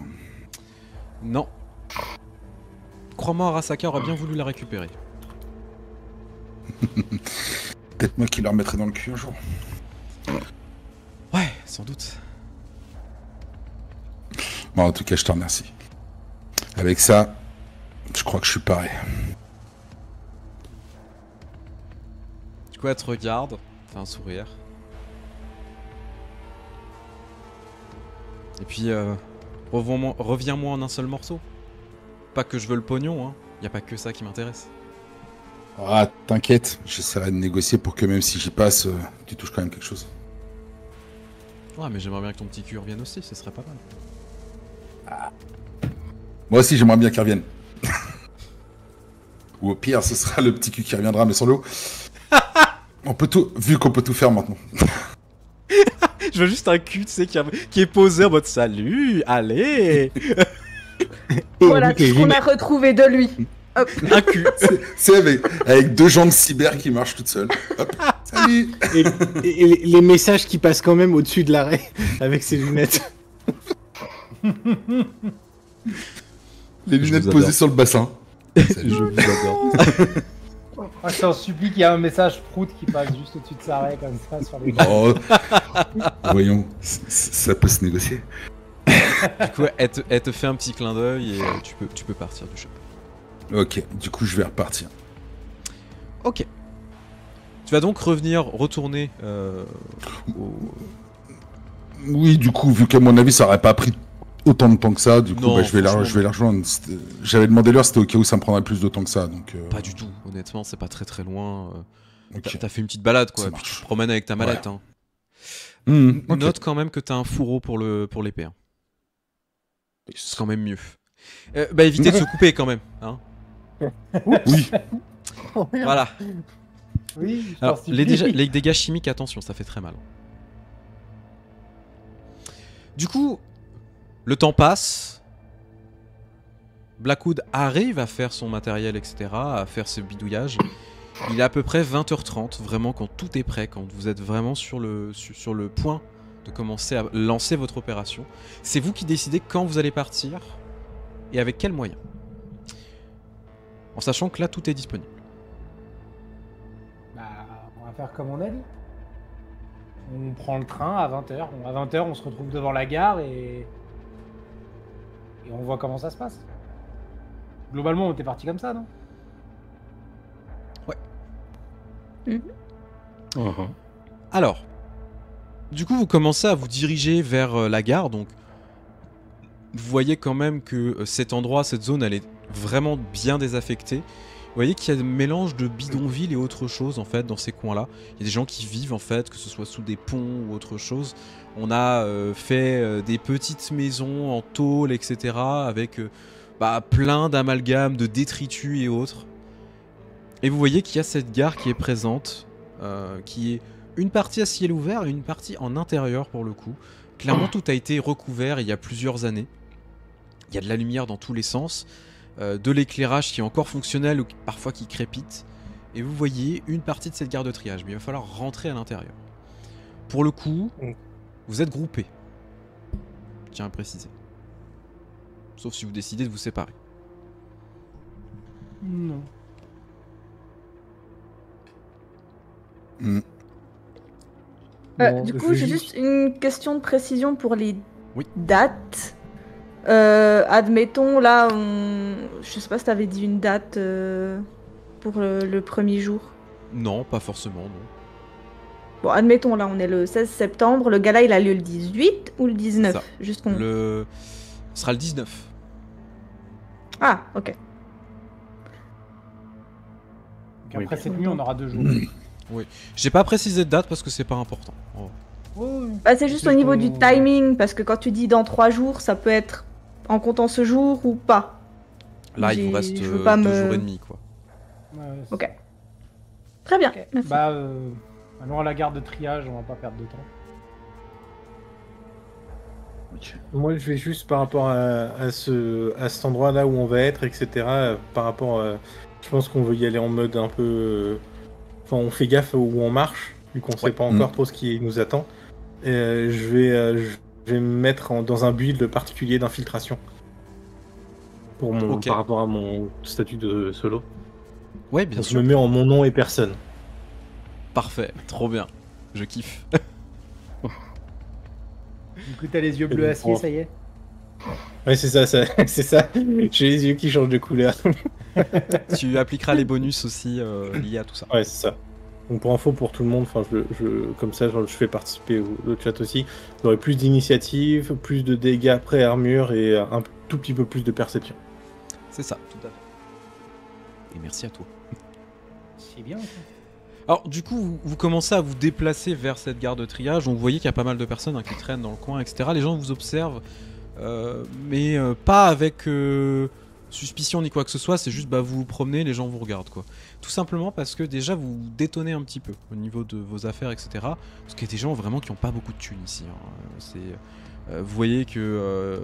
Non. Crois-moi, Arasaka aurait bien voulu la récupérer. Peut-être moi qui leur mettrai dans le cul un jour. Ouais, sans doute. Bon, en tout cas, je te remercie. Avec ça, je crois que je suis paré. Du coup, elle te regarde, fait un sourire. Et puis, reviens-moi en un seul morceau. Pas que je veux le pognon, hein. Y a pas que ça qui m'intéresse. Ah, t'inquiète, j'essaierai de négocier pour que même si j'y passe, tu touches quand même quelque chose. Ouais, mais j'aimerais bien que ton petit cul revienne aussi, ce serait pas mal. Moi aussi, j'aimerais bien qu'il revienne. Ou au pire, ce sera le petit cul qui reviendra, mais sans l'eau. On peut tout, vu qu'on peut tout faire maintenant. Je veux juste un cul, tu sais, qui est posé en mode salut, allez. Voilà tout ce qu'on a retrouvé de lui. Hop. Un cul. C'est avec deux jambes cyber qui marchent toutes seules. Hop, salut. Et les messages qui passent quand même au-dessus de l'arrêt avec ses lunettes. Les Je lunettes vous posées adore. sur le bassin. Je vous adore. Ah, je t'en supplie qu'il y ait un message prout qui passe juste au-dessus de sa raie comme ça sur les. Oh, voyons, ça peut se négocier. Du coup, elle te fait un petit clin d'œil et tu peux partir du shop. Ok, du coup, je vais repartir. Ok. Tu vas donc retourner au... Oui, du coup, vu qu'à mon avis, ça aurait pas pris autant de temps que ça, du coup, Non, bah, je vais franchement, la rejoindre. J'avais demandé l'heure, c'était au cas où ça me prendrait plus de temps que ça, donc... Pas du tout, honnêtement, c'est pas très loin. ok. T'as fait une petite balade, quoi, Ça puis tu marche. te promènes avec ta mallette. Hein. Ok. Note quand même que t'as un fourreau pour l'épée. Hein. C'est quand même mieux. Bah évitez de se couper quand même. Hein. Oui. Voilà. Oui, je Alors, t'en supplie. les dégâts chimiques, attention, ça fait très mal. Du coup, le temps passe. Blackwood arrive à faire son matériel, etc., à faire ses bidouillages. Il est à peu près 20h30, vraiment quand tout est prêt, quand vous êtes vraiment sur le point de commencer à lancer votre opération. C'est vous qui décidez quand vous allez partir et avec quels moyens. En sachant que là, tout est disponible. Bah, on va faire comme on a dit. On prend le train à 20h. À 20h, on se retrouve devant la gare et on voit comment ça se passe. Globalement, on était parti comme ça, non? Alors, du coup, vous commencez à vous diriger vers la gare, donc vous voyez quand même que cet endroit, cette zone, elle est vraiment bien désaffectée. Vous voyez qu'il y a un mélange de bidonvilles et autre chose en fait dans ces coins-là. Il y a des gens qui vivent en fait, que ce soit sous des ponts ou autre chose. On a fait des petites maisons en tôle, etc. avec plein d'amalgames, de détritus et autres. Et vous voyez qu'il y a cette gare qui est présente, qui est une partie à ciel ouvert et une partie en intérieur pour le coup. Clairement, tout a été recouvert il y a plusieurs années. Il y a de la lumière dans tous les sens, de l'éclairage qui est encore fonctionnel ou parfois qui crépite. Et vous voyez une partie de cette gare de triage, mais il va falloir rentrer à l'intérieur. Pour le coup, vous êtes groupés. Je tiens à préciser. Sauf si vous décidez de vous séparer. Non. Bon, Du je coup, vais j'ai juste- juste une question de précision pour les Oui. dates. Admettons, là, je sais pas si t'avais dit une date pour le premier jour. Non, pas forcément, non. Bon, admettons, là, on est le 16 septembre. Le gala, il a lieu le 18 ou le 19? Ça. Juste qu'on... Ce sera le 19. Ah, ok. Donc après Oui. cette nuit, on aura 2 jours. J'ai pas précisé de date parce que c'est pas important. Oh. Ouais. Bah, c'est juste au Juste niveau qu'on- du timing, parce que quand tu dis dans 3 jours, ça peut être en comptant ce jour ou pas. Là, il vous J'ai- reste je veux pas 2 me- jours et demi, quoi. Ouais, Ok. Très bien. ok. Merci. Bah, allons à la gare de triage, on va pas perdre de temps. Moi, je vais juste par rapport à cet endroit-là où on va être, etc. Par rapport je pense qu'on veut y aller en mode un peu... Enfin, on fait gaffe où on marche, vu qu'on sait pas encore trop ce qui nous attend. Je vais me mettre dans un build particulier d'infiltration. Ok. Par rapport à mon statut de solo. Ouais, bien Donc, je sûr. me mets en mon nom et personne. Parfait, trop bien. Je kiffe. Du coup, t'as les yeux bleus bon, acier, ça y est. Ouais, c'est ça, c'est ça. J'ai les yeux qui changent de couleur. Tu appliqueras les bonus aussi liés à tout ça. Ouais, c'est ça. Donc pour info pour tout le monde, enfin comme ça je fais participer au chat aussi. J'aurai plus d'initiative, plus de dégâts après armure et un tout petit peu plus de perception. C'est ça, tout à fait. Et merci à toi. C'est bien. Ça. Alors, du coup, vous commencez à vous déplacer vers cette gare de triage. Donc, vous voyez qu'il y a pas mal de personnes qui traînent dans le coin, etc. Les gens vous observent, mais pas avec suspicion ni quoi que ce soit. C'est juste, vous vous promenez, les gens vous regardent, quoi. Tout simplement parce que déjà, vous détonnez un petit peu au niveau de vos affaires, etc. Parce qu'il y a des gens vraiment qui n'ont pas beaucoup de thunes ici. Vous voyez que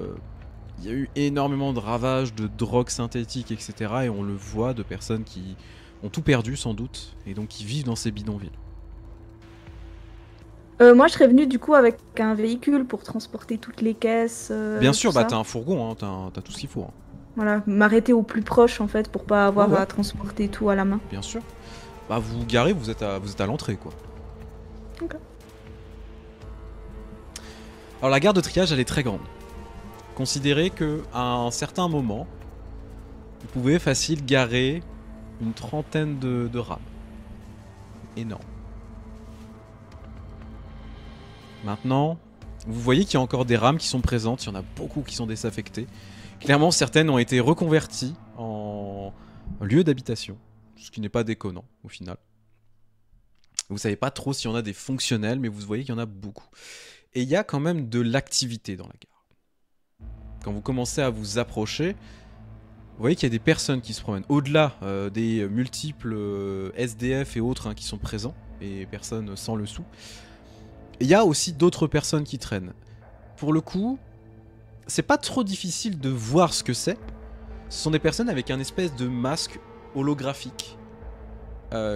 il y a eu énormément de ravages de drogues synthétiques, etc. Et on le voit de personnes qui ont tout perdu sans doute, et donc qui vivent dans ces bidonvilles. Moi, je serais venue du coup avec un véhicule pour transporter toutes les caisses. Bien sûr, tout ça. t'as un fourgon, hein, t'as tout ce qu'il faut. Hein. Voilà, m'arrêter au plus proche en fait pour pas avoir Ouais. à transporter tout à la main. Bien sûr. Vous vous garez, vous êtes à l'entrée, quoi. Ok. Alors la gare de triage, elle est très grande. Considérez que à un certain moment, vous pouvez facile garer une trentaine de rames. Énorme. Maintenant, vous voyez qu'il y a encore des rames qui sont présentes, il y en a beaucoup qui sont désaffectées. Clairement, certaines ont été reconverties en lieu d'habitation, ce qui n'est pas déconnant au final. Vous savez pas trop s'il y en a des fonctionnels, mais vous voyez qu'il y en a beaucoup. Et il y a quand même de l'activité dans la gare. Quand vous commencez à vous approcher, Vous voyez qu'il y a des personnes qui se promènent. Au-delà des multiples SDF et autres qui sont présents, et personnes sans le sou, il y a aussi d'autres personnes qui traînent. Pour le coup, c'est pas trop difficile de voir ce que c'est. Ce sont des personnes avec un espèce de masque holographique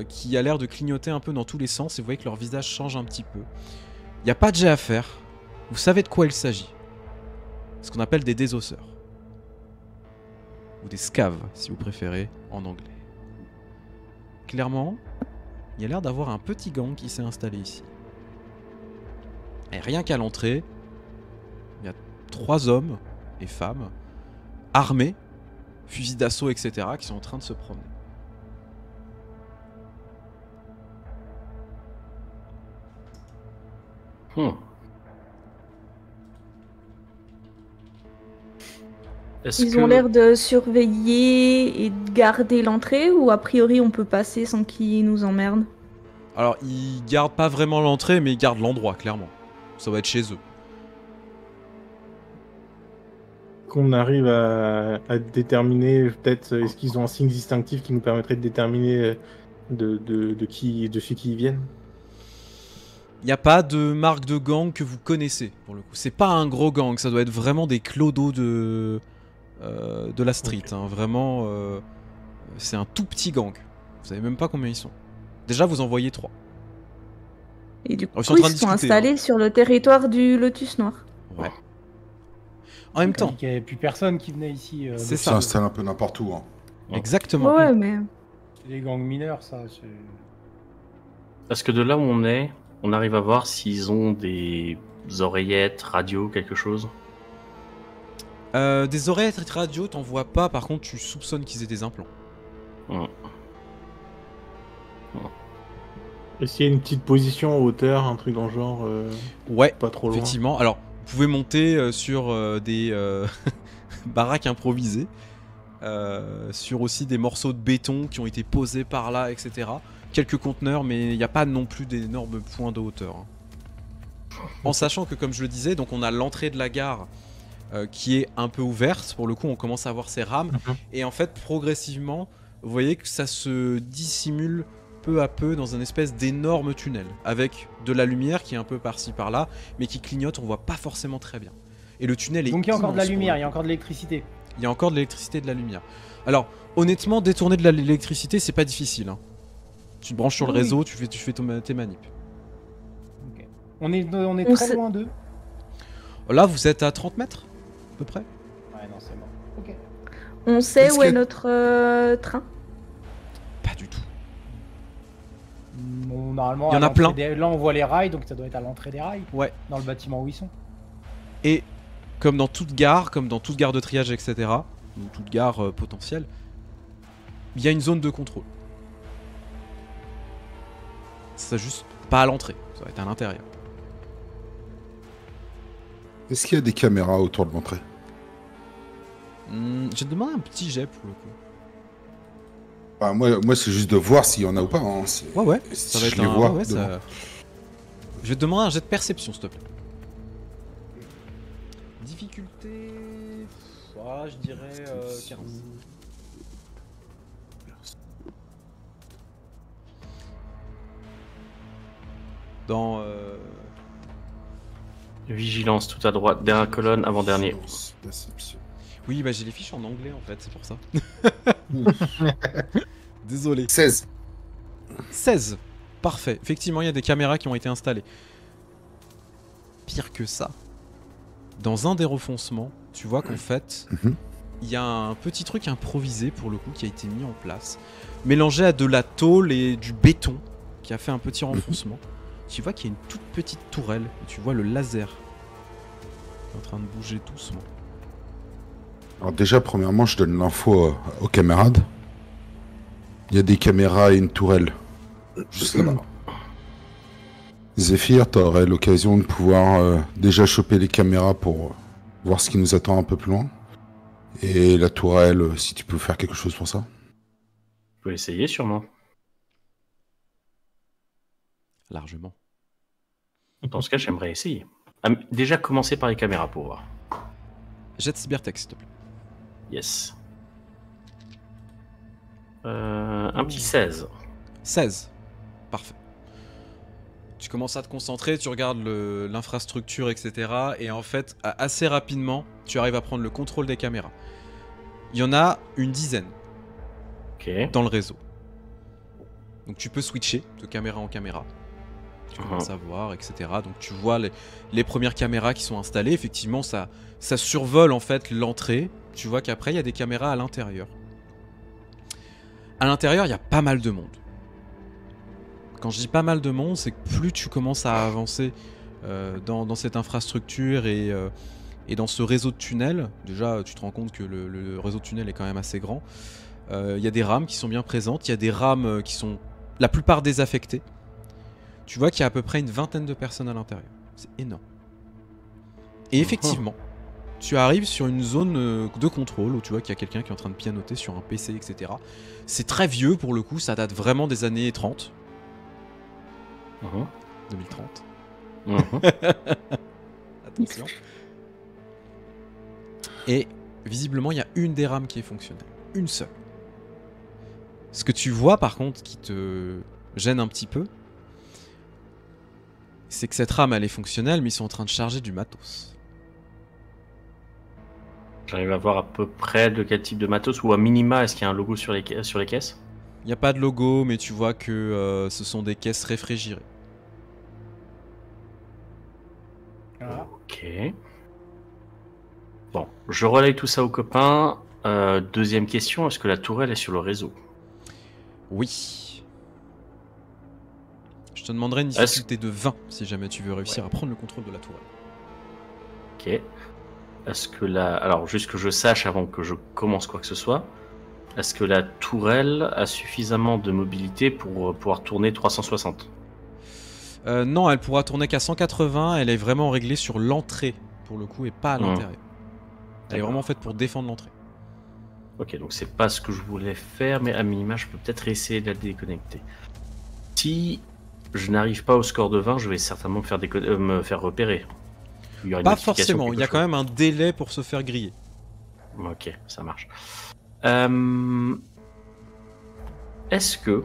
qui a l'air de clignoter un peu dans tous les sens, et vous voyez que leur visage change un petit peu. Il n'y a pas de jet à faire. Vous savez de quoi il s'agit. Ce qu'on appelle des désosseurs. Ou des scaves, si vous préférez, en anglais. Clairement, il y a l'air d'avoir un petit gang qui s'est installé ici. Et rien qu'à l'entrée, il y a 3 hommes et femmes, armés, fusils d'assaut, etc., qui sont en train de se promener. Ils ont l'air de surveiller et de garder l'entrée, ou a priori on peut passer sans qu'ils nous emmerdent? Alors, ils gardent pas vraiment l'entrée, mais ils gardent l'endroit, clairement. Ça va être chez eux. Qu'on arrive à déterminer, peut-être, est-ce qu'ils ont un signe distinctif qui nous permettrait de déterminer de qui ils viennent? Il n'y a pas de marque de gang que vous connaissez, pour le coup. C'est pas un gros gang, ça doit être vraiment des clodos de la street. Okay. Vraiment, c'est un tout petit gang. Vous savez même pas combien ils sont. Déjà, vous en voyez 3. Et du coup, ils sont en train de ils sont discuter, installés sur le territoire du Lotus Noir. Ouais. En même temps, Il n'y avait plus personne qui venait ici. c'est Ça ça. installe un peu n'importe où. Hein. Exactement. Ouais, mais... C'est des gangs mineurs, ça. Parce que de là où on arrive à voir s'ils ont des oreillettes, radio, quelque chose. Des oreillettes radio, t'en vois pas. Par contre, tu soupçonnes qu'ils aient des implants. Est-ce qu'il y a une petite position en hauteur, un truc dans le genre Ouais, pas trop loin? effectivement. Alors, vous pouvez monter sur des baraques improvisées, sur aussi des morceaux de béton qui ont été posés par là, etc. Quelques conteneurs, mais il n'y a pas non plus d'énormes points de hauteur. En sachant que, comme je le disais, donc on a l'entrée de la gare qui est un peu ouverte. Pour le coup, on commence à voir ces rames. Et en fait, progressivement, vous voyez que ça se dissimule peu à peu dans un espèce d'énorme tunnel, avec de la lumière qui est un peu par-ci par-là, mais qui clignote, on voit pas forcément très bien. Et le tunnel est Donc il y a encore de la immense, lumière, il y a encore de l'électricité. Il y a encore de l'électricité et de la lumière. Alors, honnêtement, détourner de l'électricité, c'est pas difficile. Hein. Tu te branches sur le Oui. réseau, tu fais tes manips. Okay. On est On très sait- loin d'eux. Là, vous êtes à 30 mètres, à peu près. Ouais, non, c'est mort. Ok. On sait Est-ce où est que- notre train? Pas du tout. Bon, normalement, Il y en à a plein. l'entrée là, on voit les rails, donc ça doit être à l'entrée des rails, Ouais. dans le bâtiment où ils sont. Et comme dans toute gare de triage, etc., ou toute gare potentielle, il y a une zone de contrôle. Ça juste pas à l'entrée, ça va être à l'intérieur. Est-ce qu'il y a des caméras autour de l'entrée? J'ai demandé un petit jet pour le coup. Bah, moi c'est juste de voir s'il y en a ou pas. Hein. Ouais, Si ça va je être les un. vois Ouais, devant. ça... Je vais te demander un jet de perception, s'il te plaît. Difficulté. Je dirais 15. Dans. Vigilance tout à droite, dernière colonne, avant-dernier. Perception. Oui, bah j'ai les fiches en anglais en fait, c'est pour ça. Désolé. 16. 16. Parfait. Effectivement, il y a des caméras qui ont été installées. Pire que ça. Dans un des refoncements, tu vois qu'en fait, il y a un petit truc improvisé pour le coup qui a été mis en place. Mélangé à de la tôle et du béton qui a fait un petit renfoncement. Tu vois qu'il y a une toute petite tourelle et tu vois le laser qui est en train de bouger doucement. Alors déjà, premièrement, je donne l'info aux camarades. Il y a des caméras et une tourelle. Juste là-bas. Zéphyr, t'aurais l'occasion de pouvoir déjà choper les caméras pour voir ce qui nous attend un peu plus loin. Et la tourelle, si tu peux faire quelque chose pour ça. Je peux essayer sûrement. Largement. Dans ce cas, j'aimerais essayer. Déjà commencer par les caméras pour voir. Jet de cybertech, s'il te plaît. Yes. Un petit 16. 16. Parfait. Tu commences à te concentrer, tu regardes l'infrastructure, etc. Et en fait, assez rapidement, tu arrives à prendre le contrôle des caméras. Il y en a une dizaine Ok. dans le réseau. Donc tu peux switcher de caméra en caméra. Tu commences à voir, etc. Donc tu vois les premières caméras qui sont installées. Effectivement, ça survole en fait l'entrée. Tu vois qu'après, il y a des caméras à l'intérieur. À l'intérieur, il y a pas mal de monde. Quand je dis pas mal de monde, c'est que plus tu commences à avancer dans cette infrastructure et dans ce réseau de tunnels, déjà tu te rends compte que le réseau de tunnels est quand même assez grand. Il y a des rames qui sont bien présentes, il y a des rames qui sont la plupart désaffectées. Tu vois qu'il y a à peu près une vingtaine de personnes à l'intérieur. C'est énorme. Et effectivement, tu arrives sur une zone de contrôle où tu vois qu'il y a quelqu'un qui est en train de pianoter sur un PC, etc. C'est très vieux pour le coup, ça date vraiment des années 30. 2030. Attention. Et visiblement, il y a une des rames qui est fonctionnelle. Une seule. Ce que tu vois par contre qui te gêne un petit peu, c'est que cette rame elle est fonctionnelle, mais ils sont en train de charger du matos. J'arrive à voir à peu près de quel type de matos, ou à minima, est-ce qu'il y a un logo sur les caisses? Il n'y a pas de logo, mais tu vois que ce sont des caisses réfrigérées. Ok. Bon, je relaye tout ça aux copains. Deuxième question, est-ce que la tourelle est sur le réseau? Oui. Je te demanderai une difficulté de 20 si jamais tu veux réussir à prendre le contrôle de la tourelle. Ok. Est-ce que alors juste que je sache avant que je commence quoi que ce soit, est-ce que la tourelle a suffisamment de mobilité pour pouvoir tourner 360? Non, elle pourra tourner qu'à 180, elle est vraiment réglée sur l'entrée pour le coup et pas à l'intérieur. Elle est vraiment faite pour défendre l'entrée. Ok, donc c'est pas ce que je voulais faire, mais à minima je peux peut-être essayer de la déconnecter. Si je n'arrive pas au score de 20, je vais certainement me faire repérer. Il y aura une Pas notification, forcément, il y a quand même un délai pour se faire griller. Ok, ça marche. Est-ce que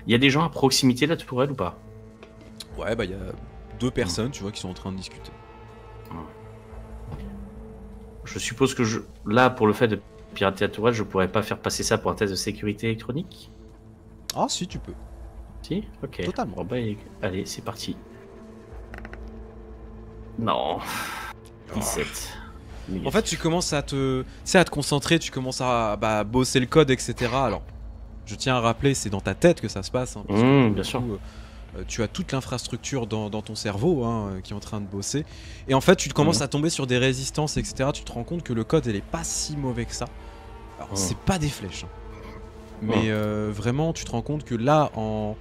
il y a des gens à proximité de la tourelle ou pas? Ouais, bah il y a 2 personnes, tu vois, qui sont en train de discuter. Je suppose que là, pour le fait de pirater la tourelle, je pourrais pas faire passer ça pour un test de sécurité électronique? Ah si, tu peux. Si? Ok. Totalement. Bon, bah, allez, c'est parti. Non. 17. En fait, tu commences à te concentrer, tu commences à bosser le code, etc. Alors, je tiens à rappeler, c'est dans ta tête que ça se passe. Hein, parce que, bien sûr. tu as toute l'infrastructure dans ton cerveau qui est en train de bosser. Et en fait, tu commences à tomber sur des résistances, etc. Tu te rends compte que le code, elle est pas si mauvais que ça. Alors, c'est pas des flèches. Mais vraiment, tu te rends compte que là, en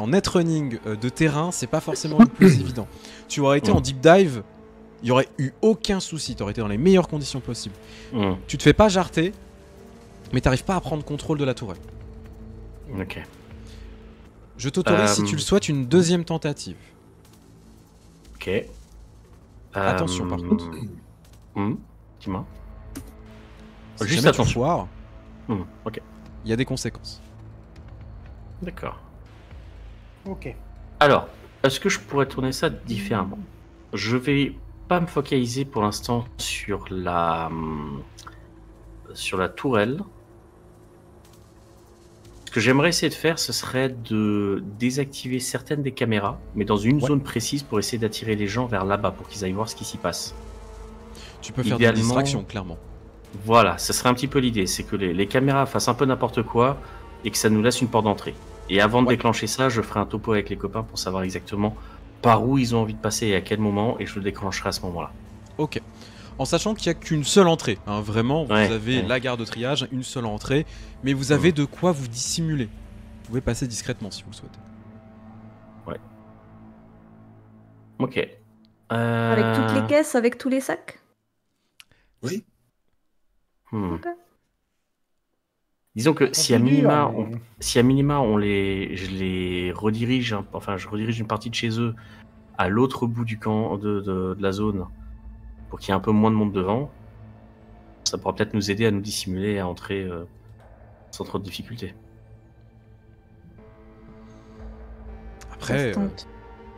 net running de terrain, c'est pas forcément le plus évident. Tu aurais été en deep dive, il y aurait eu aucun souci, tu aurais été dans les meilleures conditions possibles. Tu te fais pas jarter, mais t'arrives pas à prendre contrôle de la tourelle. Ok. Je t'autorise, si tu le souhaites, une deuxième tentative. Ok. Attention par contre. Dis-moi. Si Juste jamais tu attention. foires, Ok. il y a des conséquences. D'accord. Ok. Alors, est-ce que je pourrais tourner ça différemment? Je vais pas me focaliser pour l'instant sur la tourelle. Ce que j'aimerais essayer de faire, ce serait de désactiver certaines des caméras, mais dans une zone précise pour essayer d'attirer les gens vers là-bas pour qu'ils aillent voir ce qui s'y passe. Tu peux faire des distractions, clairement. Voilà, ce serait un petit peu l'idée, c'est que les caméras fassent un peu n'importe quoi et que ça nous laisse une porte d'entrée. Et avant de déclencher ça, je ferai un topo avec les copains pour savoir exactement par où ils ont envie de passer et à quel moment, et je le déclencherai à ce moment-là. Ok. En sachant qu'il n'y a qu'une seule entrée, hein, vraiment, vous avez la gare de triage, une seule entrée, mais vous avez de quoi vous dissimuler. Vous pouvez passer discrètement si vous le souhaitez. Ouais. Ok. Avec toutes les caisses, avec tous les sacs? Oui. Ok. Disons que si à minima, je les redirige, enfin je redirige une partie de chez eux à l'autre bout du camp de la zone pour qu'il y ait un peu moins de monde devant, Ça pourra peut-être nous aider à nous dissimuler et à entrer sans trop de difficultés. Après, Ça se tente.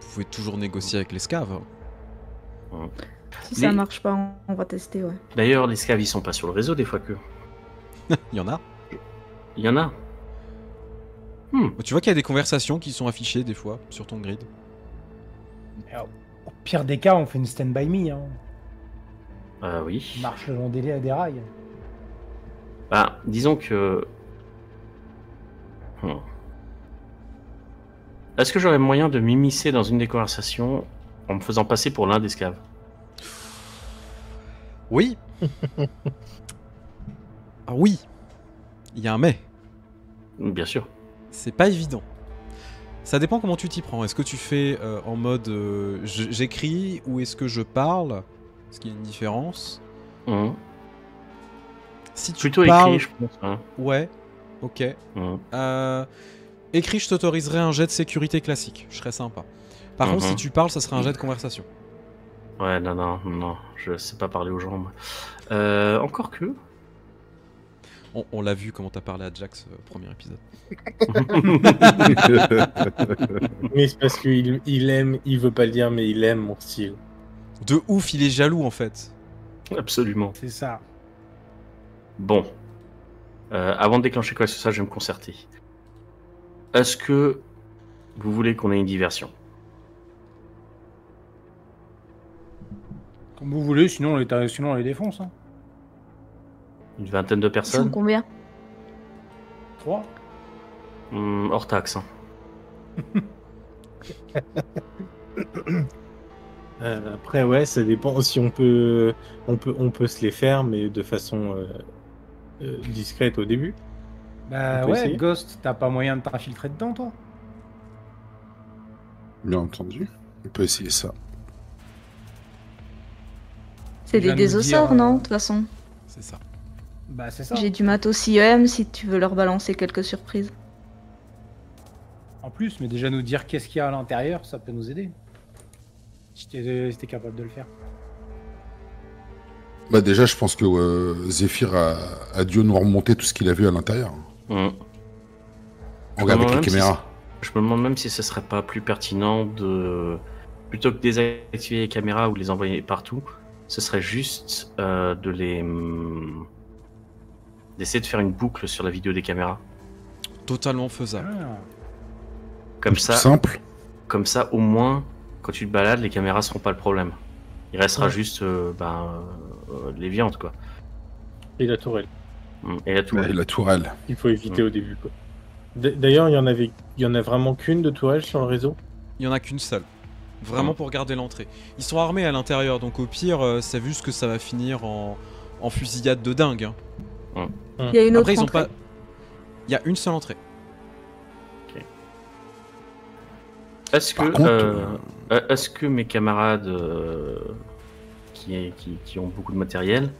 vous pouvez toujours négocier avec l'esclave. Si ça Les- marche pas, on va tester, ouais. D'ailleurs, les esclaves, ils sont pas sur le réseau des fois que. Il y en a. Il y en a. Tu vois qu'il y a des conversations qui sont affichées des fois sur ton grid. Au pire des cas, on fait une stand by me. Hein. Oui. On marche le long des rails. Bah, disons que. Est-ce que j'aurais moyen de m'immiscer dans une des conversations en me faisant passer pour l'un des esclaves? Oui. Ah oui. Il y a un mais. Bien sûr. C'est pas évident. Ça dépend comment tu t'y prends. Est-ce que tu fais en mode j'écris ou est-ce que je parle? Est-ce qu'il y a une différence? Si tu Plutôt parles... écrit, je pense. Hein. Ouais. Ok. Écrit, je t'autoriserai un jet de sécurité classique. Je serais sympa. Par contre, si tu parles, ça serait un jet de conversation. Ouais, non. Je sais pas parler aux gens, moi. Encore que. On l'a vu comment t'as parlé à Jax premier épisode. Mais c'est parce qu'il aime, il veut pas le dire, mais il aime mon style. De ouf, il est jaloux en fait. Absolument. C'est ça. Bon. Avant de déclencher quoi que ce soit, je vais me concerter. Est-ce que vous voulez qu'on ait une diversion? Comme vous voulez, sinon on les défonce. Hein. Une vingtaine de Ils sont personnes? combien? 3. Hors taxe. Hein. Après, ouais, ça dépend. Si on peut se les faire, mais de façon discrète au début. Bah On peut ouais, essayer. Ghost, t'as pas moyen de t'infiltrer dedans, toi? Bien entendu. On peut essayer ça. C'est Il va des nous désossorts, dire, non? De toute façon. C'est ça. Bah c'est ça. J'ai du matos IEM si tu veux leur balancer quelques surprises. En plus, mais déjà nous dire qu'est-ce qu'il y a à l'intérieur, ça peut nous aider. Si t'es capable de le faire. Bah déjà, je pense que Zephyr a dû nous remonter tout ce qu'il a vu à l'intérieur. On regarde avec les caméras. Je me demande même si ce serait pas plus pertinent de. Plutôt que désactiver les caméras ou les envoyer partout, ce serait juste de les. D'essayer de faire une boucle sur la vidéo des caméras. Totalement faisable. Ah. Comme Plus ça, simple. Comme ça, au moins, quand tu te balades, les caméras seront pas le problème. Il restera Ouais. juste les viandes, quoi. Et la tourelle. Et la tourelle. Et la tourelle. Il faut éviter au début, quoi. D'ailleurs, il y en a vraiment qu'une de tourelle sur le réseau. Il y en a qu'une seule. Vraiment pour garder l'entrée. Ils sont armés à l'intérieur, donc au pire, c'est juste que ça va finir en fusillade de dingue. Hein. Il y a une autre Après, ils ont entrée. pas. Il y a une seule entrée. Est-ce Par que, contre, est-ce que mes camarades qui ont beaucoup de matériel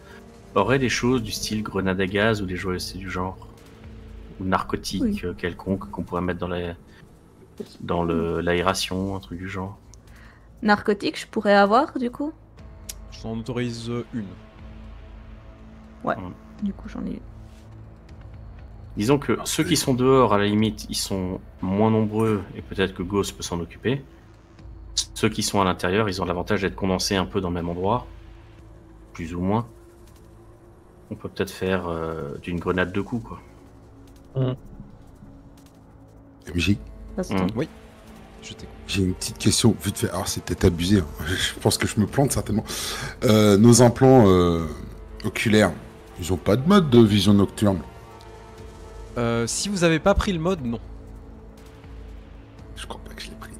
auraient des choses du style grenade à gaz ou des joyeusetés du genre? Ou narcotiques Oui. quelconques qu'on pourrait mettre dans l'aération, un truc du genre? Narcotique, je pourrais avoir, du coup. Je t'en autorise une. Du coup, j'en ai eu. Disons que ceux qui sont dehors, à la limite, ils sont moins nombreux et peut-être que Ghost peut s'en occuper. Ceux qui sont à l'intérieur, ils ont l'avantage d'être condensés un peu dans le même endroit, plus ou moins. On peut peut-être faire d'une grenade de coups, quoi. MJ, Ça se tente. Oui. Je t'écoute. j'ai une petite question vite fait. Alors c'est peut-être abusé. Hein. Je pense que je me plante certainement. Nos implants oculaires, ils ont pas de mode de vision nocturne. Si vous avez pas pris le mode, non. Je crois pas que je l'ai pris.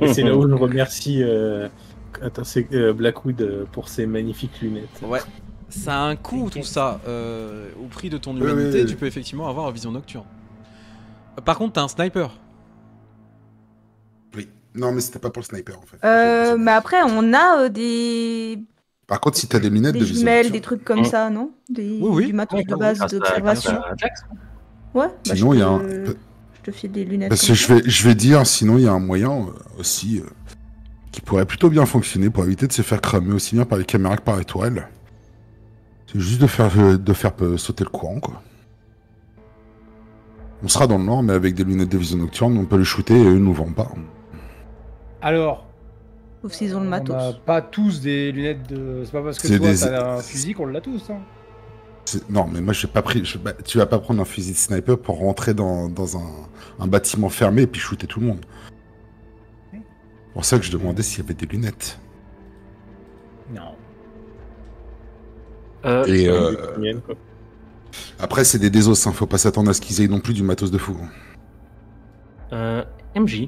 Et c'est là où je remercie Blackwood pour ses magnifiques lunettes. Ouais. Ça a un coût tout ça. Au prix de ton Ouais, humanité, ouais. tu peux effectivement avoir une vision nocturne. Par contre, t'as un sniper. Oui. Non, mais c'était pas pour le sniper en fait. Mais après, on a des Par contre, si t'as des lunettes de vision jumelles, nocturne, des trucs comme ça, non? Oui. Du matos de Grâce base à- d'observation. grâce à Jax. Ouais, bah, Sinon, je il y a te- Je te file des lunettes. parce comme que ça. je vais dire, sinon il y a un moyen aussi qui pourrait plutôt bien fonctionner pour éviter de se faire cramer aussi bien par les caméras que par les tourelles. C'est juste de faire sauter le courant, quoi. On sera dans le noir, mais avec des lunettes de vision nocturne, on peut les shooter et eux nous vendent pas. Alors, Sauf s'ils ont le on n'a matos. pas tous des lunettes de... C'est pas parce que C'est toi des- t'as un fusil qu'on l'a tous, hein. Non, mais moi j'ai pas pris. Tu vas pas prendre un fusil de sniper pour rentrer dans un bâtiment fermé et puis shooter tout le monde. C'est pour ça que je demandais s'il y avait des lunettes. Non. Et Mienne, quoi. après, c'est des désos, hein. Faut pas s'attendre à ce qu'ils aient non plus du matos de fou. MJ,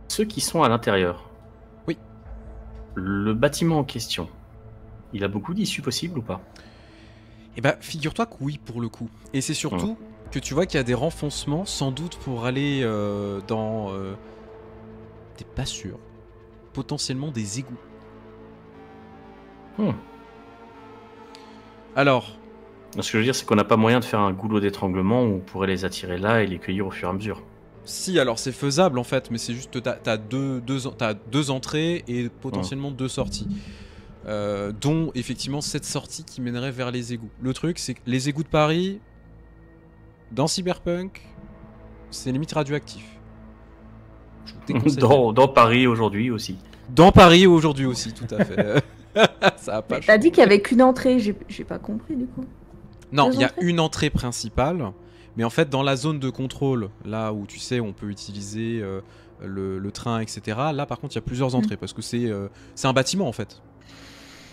ceux qui sont à l'intérieur. Oui. Le bâtiment en question, il a beaucoup d'issues possibles ou pas? Eh bah, figure-toi que oui, pour le coup. Et c'est surtout que tu vois qu'il y a des renfoncements, sans doute pour aller dans... T'es pas sûr. Potentiellement des égouts. Alors, Ce que je veux dire, c'est qu'on n'a pas moyen de faire un goulot d'étranglement où on pourrait les attirer là et les cueillir au fur et à mesure. si, alors c'est faisable en fait, mais c'est juste que t'as deux entrées et potentiellement deux sorties. Dont effectivement cette sortie qui mènerait vers les égouts. Le truc, c'est que les égouts de Paris, dans Cyberpunk, c'est limite radioactif. Je vous déconseille. Dans Paris aujourd'hui aussi. Dans Paris aujourd'hui aussi, tout à fait. Ça a pas Mais t'as changé. dit qu'il y avait qu'une entrée, j'ai pas compris du coup. Non, Deux il y a entrées une entrée principale, mais en fait dans la zone de contrôle, là où tu sais on peut utiliser le train, etc. Là par contre il y a plusieurs entrées parce que c'est un bâtiment en fait.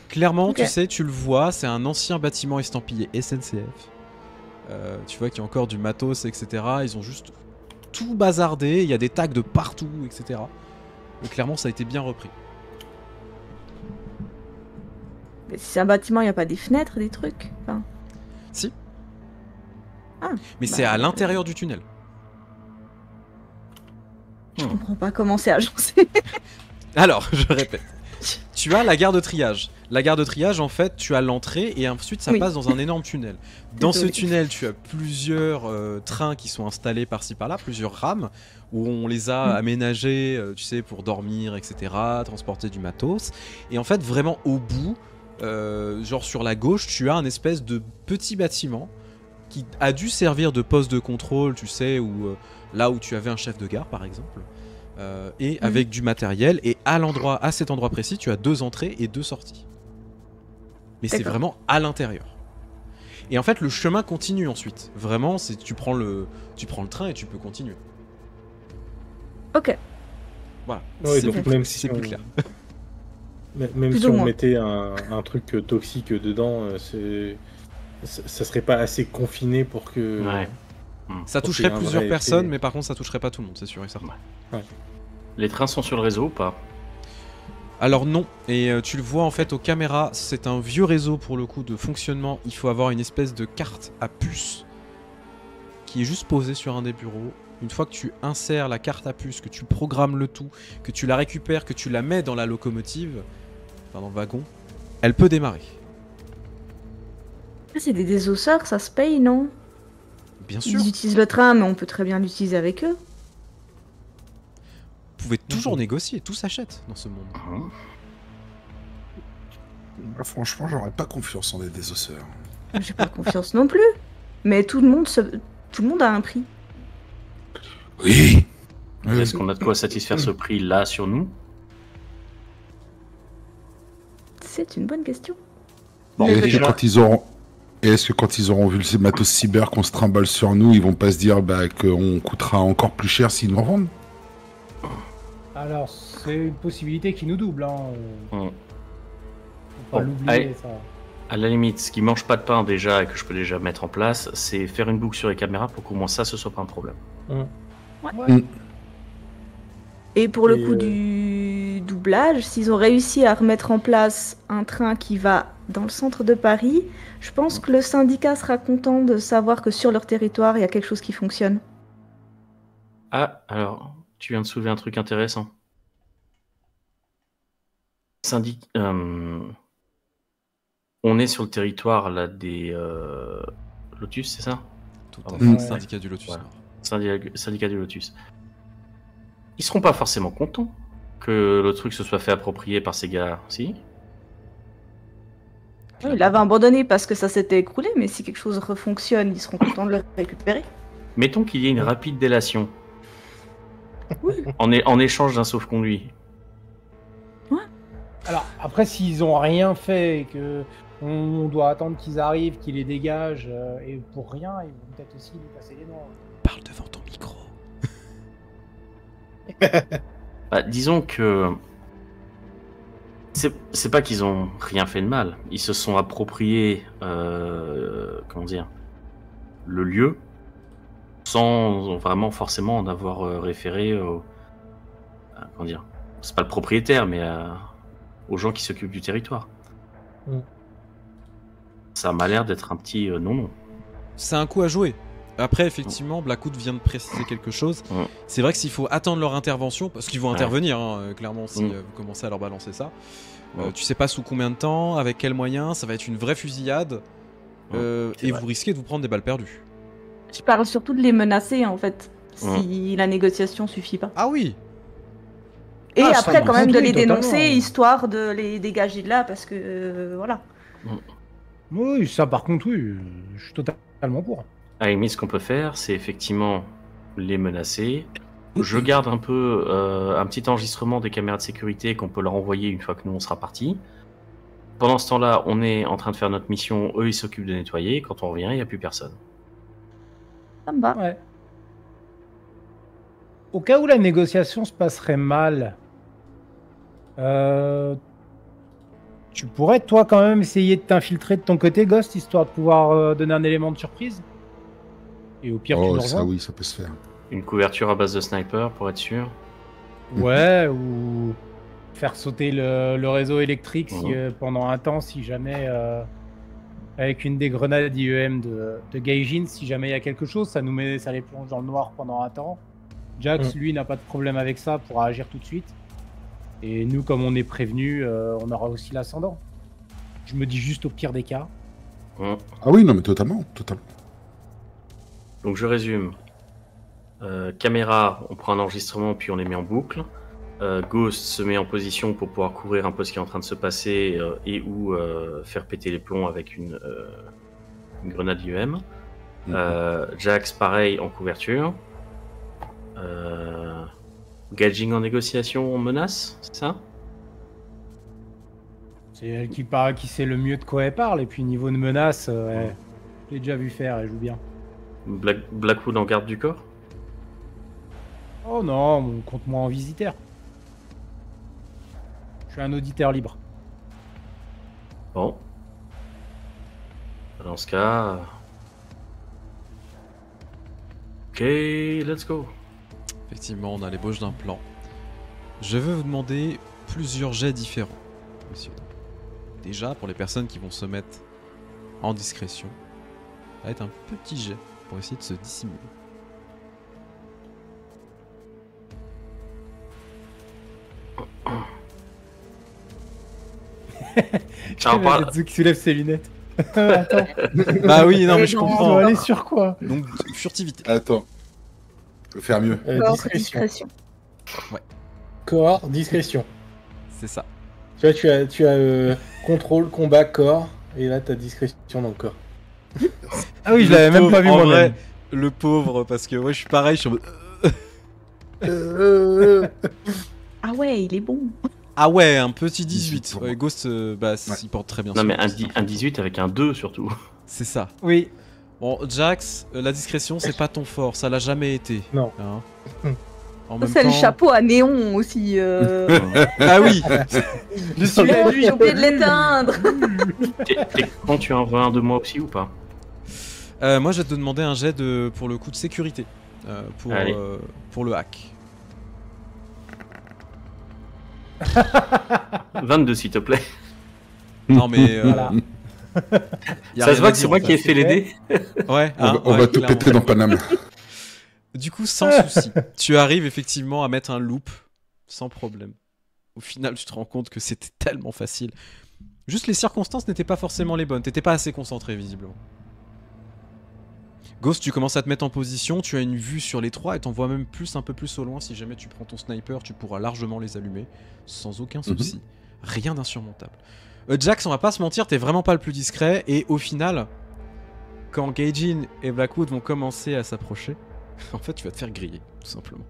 Clairement, Ok. tu sais, tu le vois, c'est un ancien bâtiment estampillé SNCF. Tu vois qu'il y a encore du matos, etc. Ils ont juste tout bazardé, il y a des tags de partout, etc. Et clairement, ça a été bien repris. Mais si c'est un bâtiment, il n'y a pas des fenêtres, des trucs. Enfin, Si. Ah, Mais c'est bah, à l'intérieur du tunnel. je comprends pas comment c'est agencé. Alors, je répète. Tu as la gare de triage. La gare de triage, en fait, tu as l'entrée et ensuite ça Oui. passe dans un énorme tunnel. Dans ce Désolée. tunnel, tu as plusieurs trains qui sont installés par-ci par-là, plusieurs rames où on les a aménagés, tu sais, pour dormir, etc., transporter du matos. Et en fait, vraiment au bout, genre sur la gauche, tu as un espèce de petit bâtiment qui a dû servir de poste de contrôle, tu sais, où, là où tu avais un chef de gare, par exemple. Et avec du matériel, et à cet endroit précis, tu as deux entrées et deux sorties. Mais c'est D'accord. vraiment à l'intérieur. Et en fait, le chemin continue ensuite. Vraiment, c'est tu prends le train et tu peux continuer. Ok. Voilà. Ouais, C'est donc plus- même si c'est on- plus clair. Même Plus si ou on moins. mettait un truc toxique dedans, ça serait pas assez confiné pour que. Ouais. Ça Pour toucherait qu'il y ait un plusieurs vrai personnes, effet. mais par contre, ça toucherait pas tout le monde, c'est sûr et certain. Les trains sont sur le réseau ou pas? Alors non, et tu le vois en fait aux caméras, c'est un vieux réseau pour le coup de fonctionnement. Il faut avoir une espèce de carte à puce qui est juste posée sur un des bureaux. Une fois que tu insères la carte à puce, que tu programmes le tout, que tu la récupères, que tu la mets dans la locomotive, enfin dans le wagon, elle peut démarrer. Ah, c'est des désosseurs, ça se paye, non? Bien sûr, Ils utilisent le train, mais on peut très bien l'utiliser avec eux. vous pouvez toujours négocier, tout s'achète dans ce monde. Franchement, j'aurais pas confiance en des désosseurs. J'ai pas confiance non plus. Mais tout le monde a un prix. Oui. Est-ce qu'on a de quoi satisfaire ce prix là sur nous? C'est une bonne question. Bon, Et est-ce que déjà, quand ils auront vu le matos cyber qu'on se trimballe sur nous, ils vont pas se dire qu'on coûtera encore plus cher s'ils nous revendent? Alors, c'est une possibilité qui nous double, hein. Hum. Faut pas Bon, l'oublier, allez. ça. à la limite, ce qui mange pas de pain déjà et que je peux déjà mettre en place, c'est faire une boucle sur les caméras pour qu'au moins ça, ce soit pas un problème. Et pour le Et, coup du doublage, s'ils ont réussi à remettre en place un train qui va dans le centre de Paris, je pense que le syndicat sera content de savoir que sur leur territoire, il y a quelque chose qui fonctionne. Ah, alors, tu viens de soulever un truc intéressant. On est sur le territoire là des Lotus, c'est ça? Tout à Ouais. fait, syndicat du Lotus Voilà. Nord. Syndicat du Lotus. Ils seront pas forcément contents que le truc se soit fait approprier par ces gars-là, si? Oui, il avait abandonné parce que ça s'était écroulé, mais si quelque chose refonctionne, ils seront contents de le récupérer. Mettons qu'il y ait une rapide délation. En échange d'un sauf-conduit. Alors, après, s'ils ont rien fait et que on doit attendre qu'ils arrivent, qu'ils les dégagent, et pour rien, ils vont peut-être aussi nous passer les noms. Parle devant ton micro. Bah, disons que c'est pas qu'ils ont rien fait de mal. Ils se sont appropriés, comment dire, le lieu sans vraiment forcément en avoir référé comment dire. C'est pas le propriétaire, mais aux gens qui s'occupent du territoire. Mm. Ça m'a l'air d'être un petit non-non. C'est un coup à jouer. Après, effectivement, Blackwood vient de préciser quelque chose. Mm. C'est vrai que s'il faut attendre leur intervention, parce qu'ils vont Ouais. intervenir, hein, clairement, si Mm. vous commencez à leur balancer ça. Mm. Tu sais pas sous combien de temps, avec quels moyens, ça va être une vraie fusillade. C'est Et vrai. vous risquez de vous prendre des balles perdues. Je parle surtout de les menacer, en fait, si la négociation suffit pas. Ah oui. Et Ah, ça, après, quand oui, même, de les totalement. dénoncer, histoire de les dégager de là, parce que, voilà. Oui, ça par contre, oui, je suis totalement pour. À la limite, ce qu'on peut faire, c'est effectivement les menacer. Je garde un peu un petit enregistrement des caméras de sécurité qu'on peut leur envoyer une fois que nous on sera partis. Pendant ce temps-là, on est en train de faire notre mission. Eux, ils s'occupent de nettoyer. Quand on revient, il n'y a plus personne. Ça me va. Ouais. Au cas où la négociation se passerait mal, tu pourrais, toi, quand même, essayer de t'infiltrer de ton côté, Ghost, histoire de pouvoir donner un élément de surprise. Et au pire, tu Oh, nous ça rejoins. oui, ça peut se faire. Une couverture à base de sniper pour être sûr. Ouais, ou faire sauter le réseau électrique si, Mhm. pendant un temps, si jamais, avec une des grenades IEM de Gaijin, si jamais il y a quelque chose, ça les plonge dans le noir pendant un temps. Jax, lui, n'a pas de problème avec ça, pourra agir tout de suite. Et nous, comme on est prévenus, on aura aussi l'ascendant. Je me dis juste au pire des cas. Hum. Ah oui, non, mais totalement, totalement. Donc je résume. Caméra, on prend un enregistrement puis on les met en boucle. Ghost se met en position pour pouvoir couvrir un peu ce qui est en train de se passer et ou faire péter les plombs avec une grenade IEM. Jax, pareil, en couverture. Gadging en négociation, on menace, c'est ça? C'est elle qui sait le mieux de quoi elle parle. Et puis, niveau de menace, je l'ai déjà vu faire, elle joue bien. Blackwood en garde du corps? Oh non, compte-moi en visiteur. Je suis un auditeur libre. Bon. Dans ce cas... Ok, let's go. Effectivement, on a l'ébauche d'un plan. Je veux vous demander plusieurs jets différents, messieurs. Déjà, pour les personnes qui vont se mettre en discrétion, ça va être un petit jet pour essayer de se dissimuler. Alors, par- Zetsu qui soulève ses lunettes. Attends, Bah oui, non mais je Non. on comprends. doit aller sur quoi? Donc, furtivité. Attends. Je vais faire mieux. Corps, Discrétion. discrétion. Corps, discrétion. C'est ça. Tu vois, tu as contrôle, combat, corps, et là t'as discrétion dans le corps. Ah oui, je Le l'avais même pauvre, pas vu en moi-même. vrai, le pauvre, parce que ouais, je suis pareil, je suis en mode... Ah ouais, il est bon. Ah ouais, un petit 18. 18 pour Ouais, moi. Ghost, bah, s'y porte très bien. Non sur mais le petit un 18 avec un 2 surtout. C'est ça. Oui. Bon, Jax, la discrétion, c'est pas ton fort, ça l'a jamais été. Non. Hein. En Ça, même c'est le temps- chapeau à néon aussi. Ah oui. Je suis Merde, lui. j'ai oublié de l'éteindre. Quand tu en veux un de moi aussi ou pas? Moi, je vais te demander un jet de, pour le coup de sécurité, Allez. pour le hack. 22 s'il te plaît. Non mais Voilà. y a Ça rien se voit à que c'est dire, moi en qui ai fait. fait les dés. Ouais. On hein, va, on ouais, va tout clairement. péter dans Paname. Du coup, sans souci, tu arrives effectivement à mettre un loop sans problème. Au final, tu te rends compte que c'était tellement facile. Juste les circonstances n'étaient pas forcément les bonnes. T'étais pas assez concentré visiblement. Ghost, tu commences à te mettre en position, tu as une vue sur les trois et t'en vois même un peu plus au loin. Si jamais tu prends ton sniper, tu pourras largement les allumer sans aucun souci. Rien d'insurmontable. Jax, on va pas se mentir, t'es vraiment pas le plus discret. Et au final, quand Gaijin et Blackwood vont commencer à s'approcher, en fait, tu vas te faire griller, tout simplement.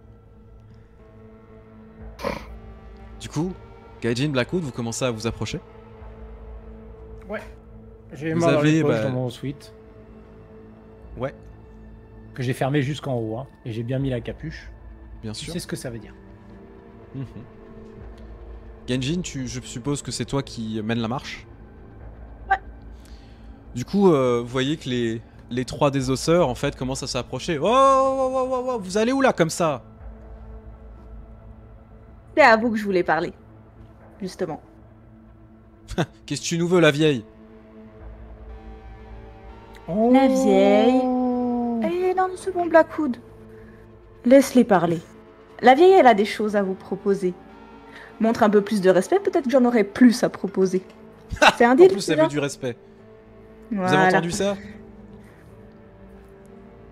Du coup, Gaijin, Blackwood, vous commencez à vous approcher. J'ai Vous main dans les avez, poches bah, dans mon suite. Ouais. Que j'ai fermé jusqu'en haut, hein, et j'ai bien mis la capuche. Bien Tu sûr. sais ce que ça veut dire. Mhm. Genjin, je suppose que c'est toi qui mène la marche. Ouais. Du coup, vous voyez que les trois désosseurs, en fait, commencent à s'approcher. Oh, vous allez où là, comme ça? C'est à vous que je voulais parler. Justement. Qu'est-ce que tu nous veux, la vieille? La vieille. Eh non, c'est bon, Blackwood. Laisse-les parler. La vieille, elle a des choses à vous proposer. Montre un peu plus de respect, peut-être que j'en aurai plus à proposer. C'est un En deal, plus, ça déjà veut du respect. Vous Voilà. avez entendu ça? Du coup,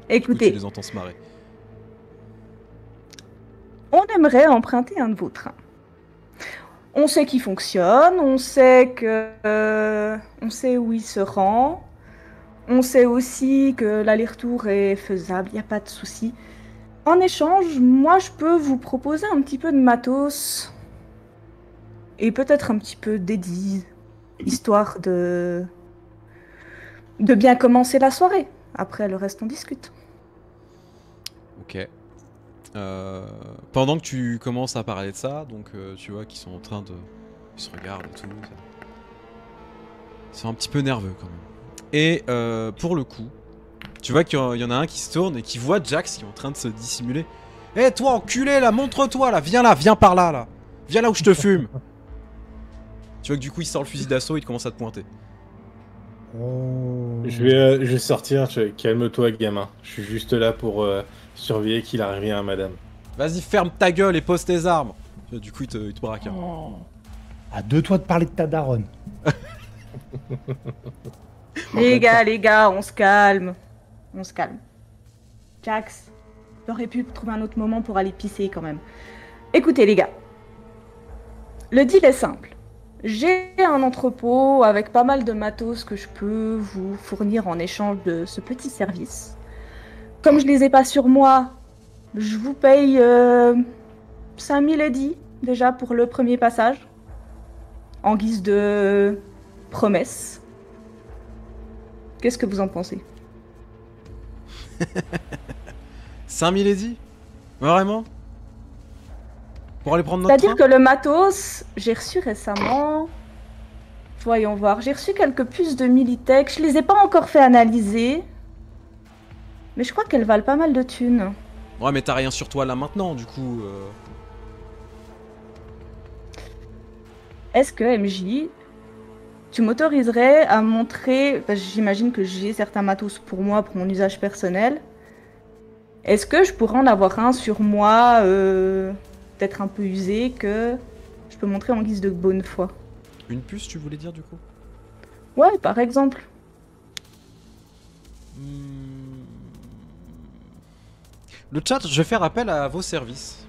tu Écoutez, les entends se marrer. on aimerait emprunter un de vos trains. On sait qu'il fonctionne, on sait où il se rend. On sait aussi que l'aller-retour est faisable, il n'y a pas de souci. En échange, moi je peux vous proposer un petit peu de matos. Et peut-être un petit peu d'édit, histoire de bien commencer la soirée. Après, le reste, on discute. Ok. Pendant que tu commences à parler de ça, donc tu vois qu'ils sont en train de... Ils se regardent et tout. Ils sont un petit peu nerveux quand même. Et pour le coup, tu vois qu'il y en a un qui se tourne et qui voit Jax qui est en train de se dissimuler. Eh toi enculé là, montre-toi là, viens par là. Viens là où je te fume. Tu vois que du coup il sort le fusil d'assaut et il commence à te pointer. Je vais sortir, calme-toi gamin. Je suis juste là pour surveiller qu'il arrive rien à madame. Vas-y ferme ta gueule et pose tes armes. Du coup il te braque. Hein. À deux toi de parler de ta daronne. Les gars, on se calme. On se calme. Jax, t'aurais pu trouver un autre moment pour aller pisser quand même. Écoutez les gars, le deal est simple. J'ai un entrepôt avec pas mal de matos que je peux vous fournir en échange de ce petit service. Comme je les ai pas sur moi, je vous paye 5000 eddies déjà pour le premier passage. En guise de promesse. Qu'est-ce que vous en pensez? 5000 eddies? Vraiment? Pour aller prendre notre C'est-à-dire train? que le matos, j'ai reçu récemment... Voyons voir, j'ai reçu quelques puces de Militech, je les ai pas encore fait analyser. Mais je crois qu'elles valent pas mal de thunes. Ouais mais t'as rien sur toi là maintenant du coup. Est-ce que MJ, tu m'autoriserais à montrer... Parce que j'imagine que j'ai certains matos pour moi, pour mon usage personnel. Est-ce que je pourrais en avoir un sur moi, peut-être un peu usé, que je peux montrer en guise de bonne foi? Une puce tu voulais dire du coup? Ouais, par exemple. Le chat, je vais faire appel à vos services.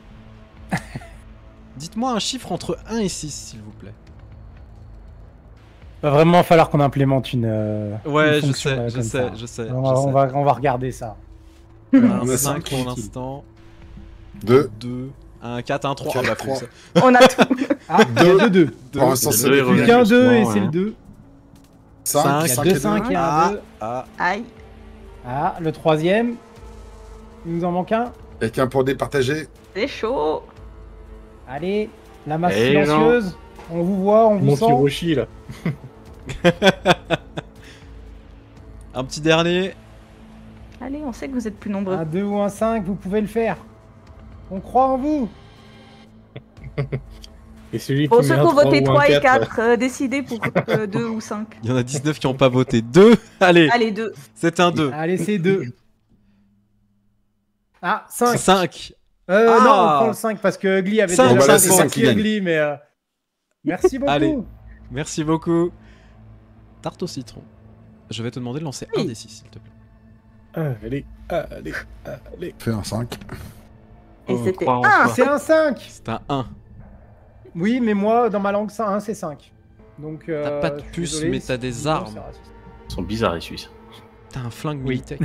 Dites-moi un chiffre entre 1 et 6 s'il vous plaît. Va vraiment falloir qu'on implémente une. Ouais, une je fonction, sais, je comme sais, ça. je sais. On va regarder ça. Un On a 5 cinq. pour l'instant, 2. 2, un 4, un 3. Quatre, Ah bah trois. ça. On a tout. Ah, il y a 2-2. Pour l'instant, c'est Deux, le revient. Il y a un 2 et Justement, c'est hein. le 2. 5, Il y a 5 2, et 2. 5 et un 2. Aïe. Ah, le troisième. Il nous en manque un. Quelqu'un pour départager? C'est chaud. Allez, la masse Eh silencieuse. On vous voit, on vous Mon sent. Hiroshi là. Un petit dernier. Allez, on sait que vous êtes plus nombreux. Un 2 ou un 5, vous pouvez le faire. On croit en vous. Et celui Pour qui ceux met qui un ont 3 voté ou un 3 et 4, 4, décidez pour 2 ou 5. Il y en a 19 qui n'ont pas voté. 2. Allez, Allez, 2. c'est un 2. Allez, c'est 2. Ah, 5. 5. Non, on prend le 5 parce que Ugly avait Cinq, déjà on va fait. laisser cinq Merci qui gagne. Ugly, mais merci beaucoup. Allez. Merci beaucoup. Tarte au citron. Je vais te demander de lancer un Oui. des 6 s'il te plaît. allez. Fais un 5. Et c'était croit en 1. soi. C'est un 5. C'est un 1. Oui, mais moi, dans ma langue, ça, 1, c'est 5. Donc, T'as pas de je suis puce, désolé, mais t'as des sinon, armes. c'est raciste. Ils sont bizarres les Suisses. T'as un flingue Oui. Militech.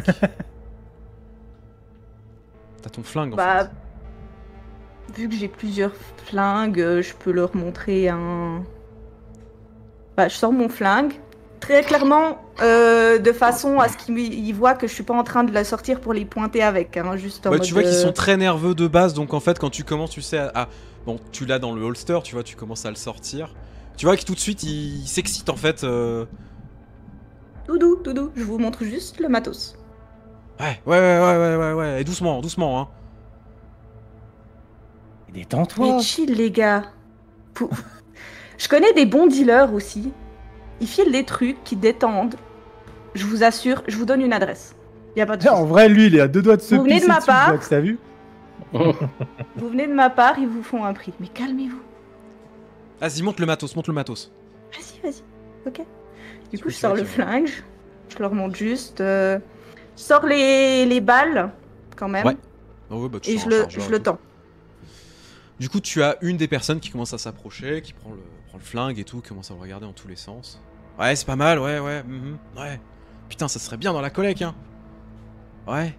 T'as ton flingue en Bah, fait. vu que j'ai plusieurs flingues, je peux leur montrer un. Bah, je sors mon flingue. Très clairement, de façon à ce qu'ils voient que je suis pas en train de la sortir pour les pointer avec, hein, juste en Ouais, mode. tu vois qu'ils sont très nerveux de base, donc en fait, quand tu commences, tu sais, bon, tu l'as dans le holster, tu vois, tu commences à le sortir. Tu vois que tout de suite, il s'excite en fait. Doudou, doudou, je vous montre juste le matos. Ouais, et doucement, doucement, hein. Détends-toi. Mais chill, les gars. Je connais des bons dealers aussi. Ils filent des trucs qui détendent. Je vous assure, je vous donne une adresse. Y a pas de En souci. vrai, lui, il est à 2 doigts de se Vous venez de pisser ma dessus, part. Jax, t'as vu? Vous venez de ma part, ils vous font un prix. Mais calmez-vous. Vas-y, monte le matos, monte le matos. Vas-y, vas-y. Ok. Du Ce coup, que je tu sors veux le qu'il flingue. Je leur montre juste. Je sors les balles, quand même. Ouais. Oh, ouais, bah, tu Et sors je un le, chargeur je et le tout. tends. Du coup, tu as une des personnes qui commence à s'approcher, qui prend le flingue et tout, qui commence à le regarder dans tous les sens. Ouais, c'est pas mal, ouais. Ouais. Putain, ça serait bien dans la collecte, hein. Ouais.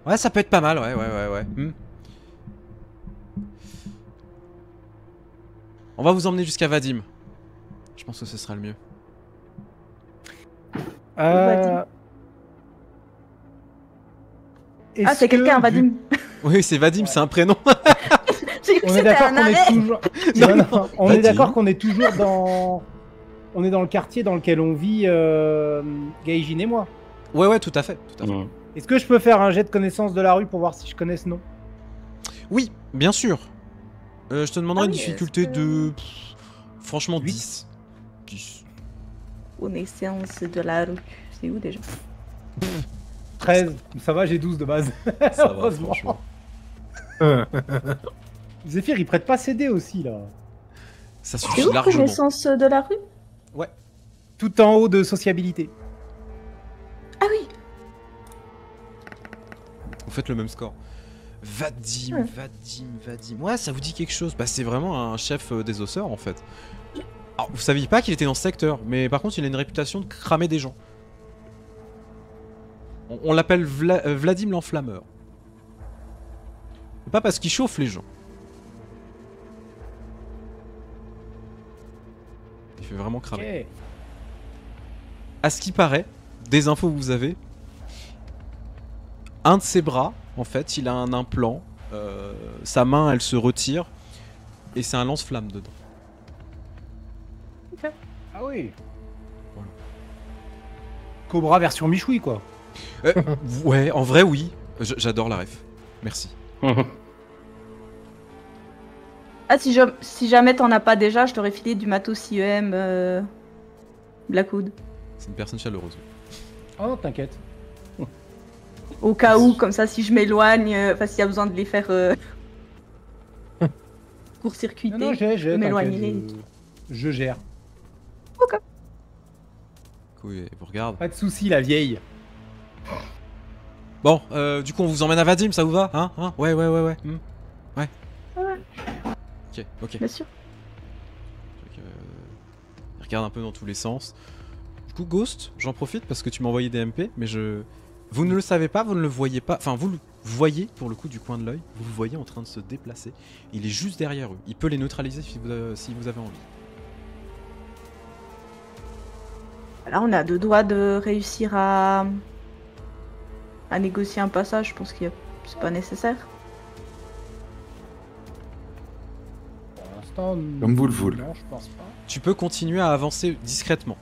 Ouais, ça peut être pas mal, ouais. On va vous emmener jusqu'à Vadim. Je pense que ce sera le mieux. Vadim. Ah, Est-ce c'est quelqu'un, que, Vadim. Oui, c'est Vadim, c'est un prénom. J'ai cru que On est c'était d'accord un qu'on est arrêt. toujours. Non, Non, non. on est Vadim. d'accord qu'on est toujours dans. On est dans le quartier dans lequel on vit, Gaijin et moi. Ouais, tout à fait. Mhm. Est-ce que je peux faire un jet de connaissance de la rue pour voir si je connais ce nom? Oui, bien sûr. Je te demanderai Ah une oui, difficulté est-ce que- de... franchement, 8. 10. 10. Connaissance de la rue. C'est où déjà? 13. Ça va, j'ai 12 de base. Ça va, Heureusement. franchement. Zéphyr, il prête pas ses dés aussi, là. Ça C'est suffit où largement. connaissance de la rue? Tout en haut de sociabilité. Ah oui. Vous faites le même score. Vadim, Ouais. Vadim. Ouais, ça vous dit quelque chose. Bah, c'est vraiment un chef des osseurs, en fait. Alors, vous saviez pas qu'il était dans ce secteur, mais par contre, il a une réputation de cramer des gens. On l'appelle Vladim l'enflammeur. Pas parce qu'il chauffe les gens. Il fait vraiment cramer. Ok. À ce qui paraît, des infos que vous avez, un de ses bras, en fait, il a un implant. Sa main, elle se retire. Et c'est un lance-flamme dedans. Ah oui. Voilà. Cobra version Michoui, quoi. Ouais, en vrai, oui. J'adore la ref. Merci. Ah, si jamais t'en as pas déjà, je t'aurais filé du matos IEM Blackwood. C'est une personne chaleureuse. Oh, t'inquiète. Au cas où, comme ça, si je m'éloigne, enfin, s'il y a besoin de les faire court-circuiter. Non, j'ai, m'éloigner. t'inquiète, je gère. Cool, et vous regarde. Pas de soucis, la vieille. Bon, du coup, on vous emmène à Vadim, ça vous va? Hein? Ouais. Ouais. Ok. Bien sûr. Il regarde un peu dans tous les sens. Du coup, Ghost, j'en profite parce que tu m'as envoyé des MP, mais vous ne le savez pas, vous ne le voyez pas. Enfin, vous le voyez pour le coup du coin de l'œil. Vous le voyez en train de se déplacer. Il est juste derrière eux. Il peut les neutraliser si vous avez envie. Là, on a deux doigts de réussir à négocier un passage. Je pense que c'est pas nécessaire. Pour l'instant, Comme vous le voulez. Non, je pense pas. Tu peux continuer à avancer discrètement.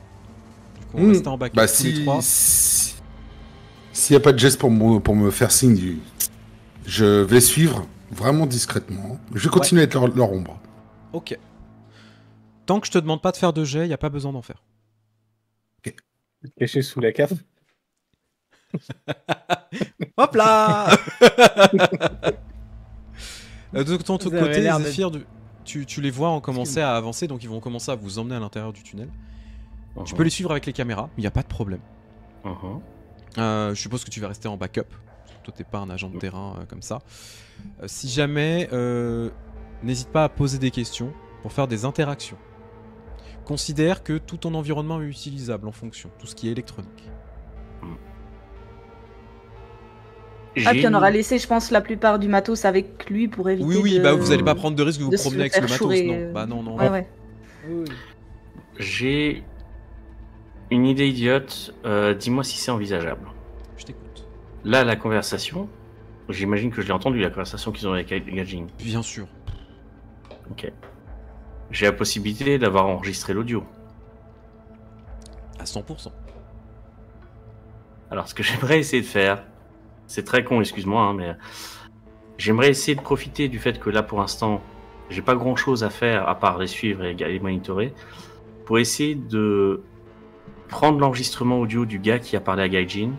Du coup, on reste en backup Bah, tous les trois. S'il n'y a pas de geste pour me faire signe, je vais suivre vraiment discrètement. Je vais continuer à être leur ombre. Ok. Tant que je te demande pas de faire de jet, y a pas besoin d'en faire. Caché sous la cave. Hop là. De ton Vous avez côté, l'air d'être- Zéphyr, tu les vois en commencer à avancer, donc ils vont commencer à vous emmener à l'intérieur du tunnel. Tu peux les suivre avec les caméras, il n'y a pas de problème. Je suppose que tu vas rester en backup. Toi, t'es pas un agent de terrain comme ça. Si jamais n'hésite pas à poser des questions pour faire des interactions. Considère que tout ton environnement est utilisable en fonction, tout ce qui est électronique. Ah, puis on aura laissé, je pense, la plupart du matos avec lui pour éviter Oui, de... bah vous allez pas prendre de risque de vous de se promener avec faire le matos, chourer, non. Bah non, non. Ouais, ouais. Oui. J'ai une idée idiote. Dis-moi si c'est envisageable. Je t'écoute. Là, la conversation, j'imagine que je l'ai entendu, la conversation qu'ils ont avec Gaijin. Bien sûr. Ok. J'ai la possibilité d'avoir enregistré l'audio. À 100%. Alors, ce que j'aimerais essayer de faire, c'est très con, excuse-moi, hein, mais j'aimerais essayer de profiter du fait que là, pour l'instant, j'ai pas grand-chose à faire à part les suivre et les monitorer, pour essayer de prendre l'enregistrement audio du gars qui a parlé à Gaijin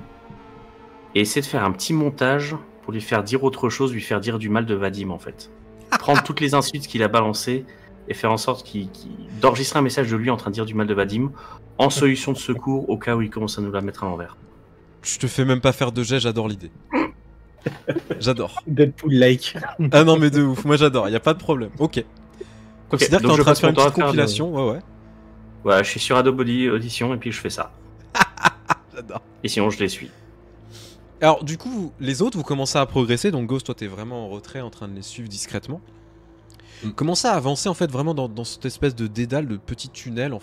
et essayer de faire un petit montage pour lui faire dire autre chose, lui faire dire du mal de Vadim, en fait. Prendre toutes les insultes qu'il a balancées et faire en sorte d'enregistrer un message de lui en train de dire du mal de Vadim en solution de secours au cas où il commence à nous la mettre à l'envers. Je te fais même pas faire de jet, j'adore l'idée. J'adore. Deadpool-like. Ah non mais de ouf, moi j'adore, y a pas de problème. Ok. Considère que donc t'es en je train de passe faire une mon temps à petite faire compilation, ouais. Voilà, je suis sur Adobe Audition et puis je fais ça. J'adore. Et sinon, je les suis. Alors du coup, les autres, vous commencez à progresser, donc Ghost, toi t'es vraiment en retrait en train de les suivre discrètement. Commencez à avancer en fait vraiment dans cette espèce de dédale de petits tunnels,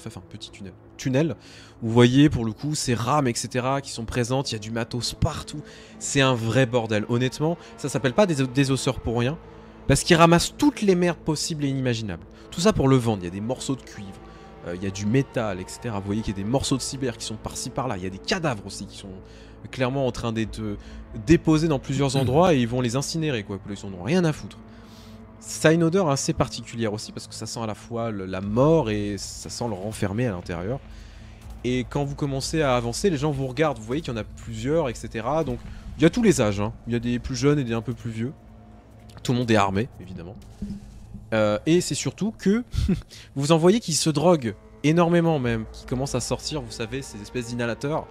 tunnels, où vous voyez pour le coup ces rames etc qui sont présentes, il y a du matos partout, c'est un vrai bordel, honnêtement, ça s'appelle pas des osseurs pour rien, parce qu'ils ramassent toutes les merdes possibles et inimaginables, tout ça pour le vendre, il y a des morceaux de cuivre, il y a du métal etc, vous voyez qu'il y a des morceaux de cyber qui sont par-ci par-là, il y a des cadavres aussi qui sont clairement en train d'être déposés dans plusieurs endroits et ils vont les incinérer quoi, ils en ont rien à foutre. Ça a une odeur assez particulière aussi parce que ça sent à la fois la mort et ça sent le renfermé à l'intérieur. Et quand vous commencez à avancer, les gens vous regardent, vous voyez qu'il y en a plusieurs, etc. Donc il y a tous les âges, hein. Il y a des plus jeunes et des un peu plus vieux. Tout le monde est armé, évidemment. Et c'est surtout que vous en voyez qui se droguent énormément même, qui commencent à sortir, vous savez, ces espèces d'inhalateurs.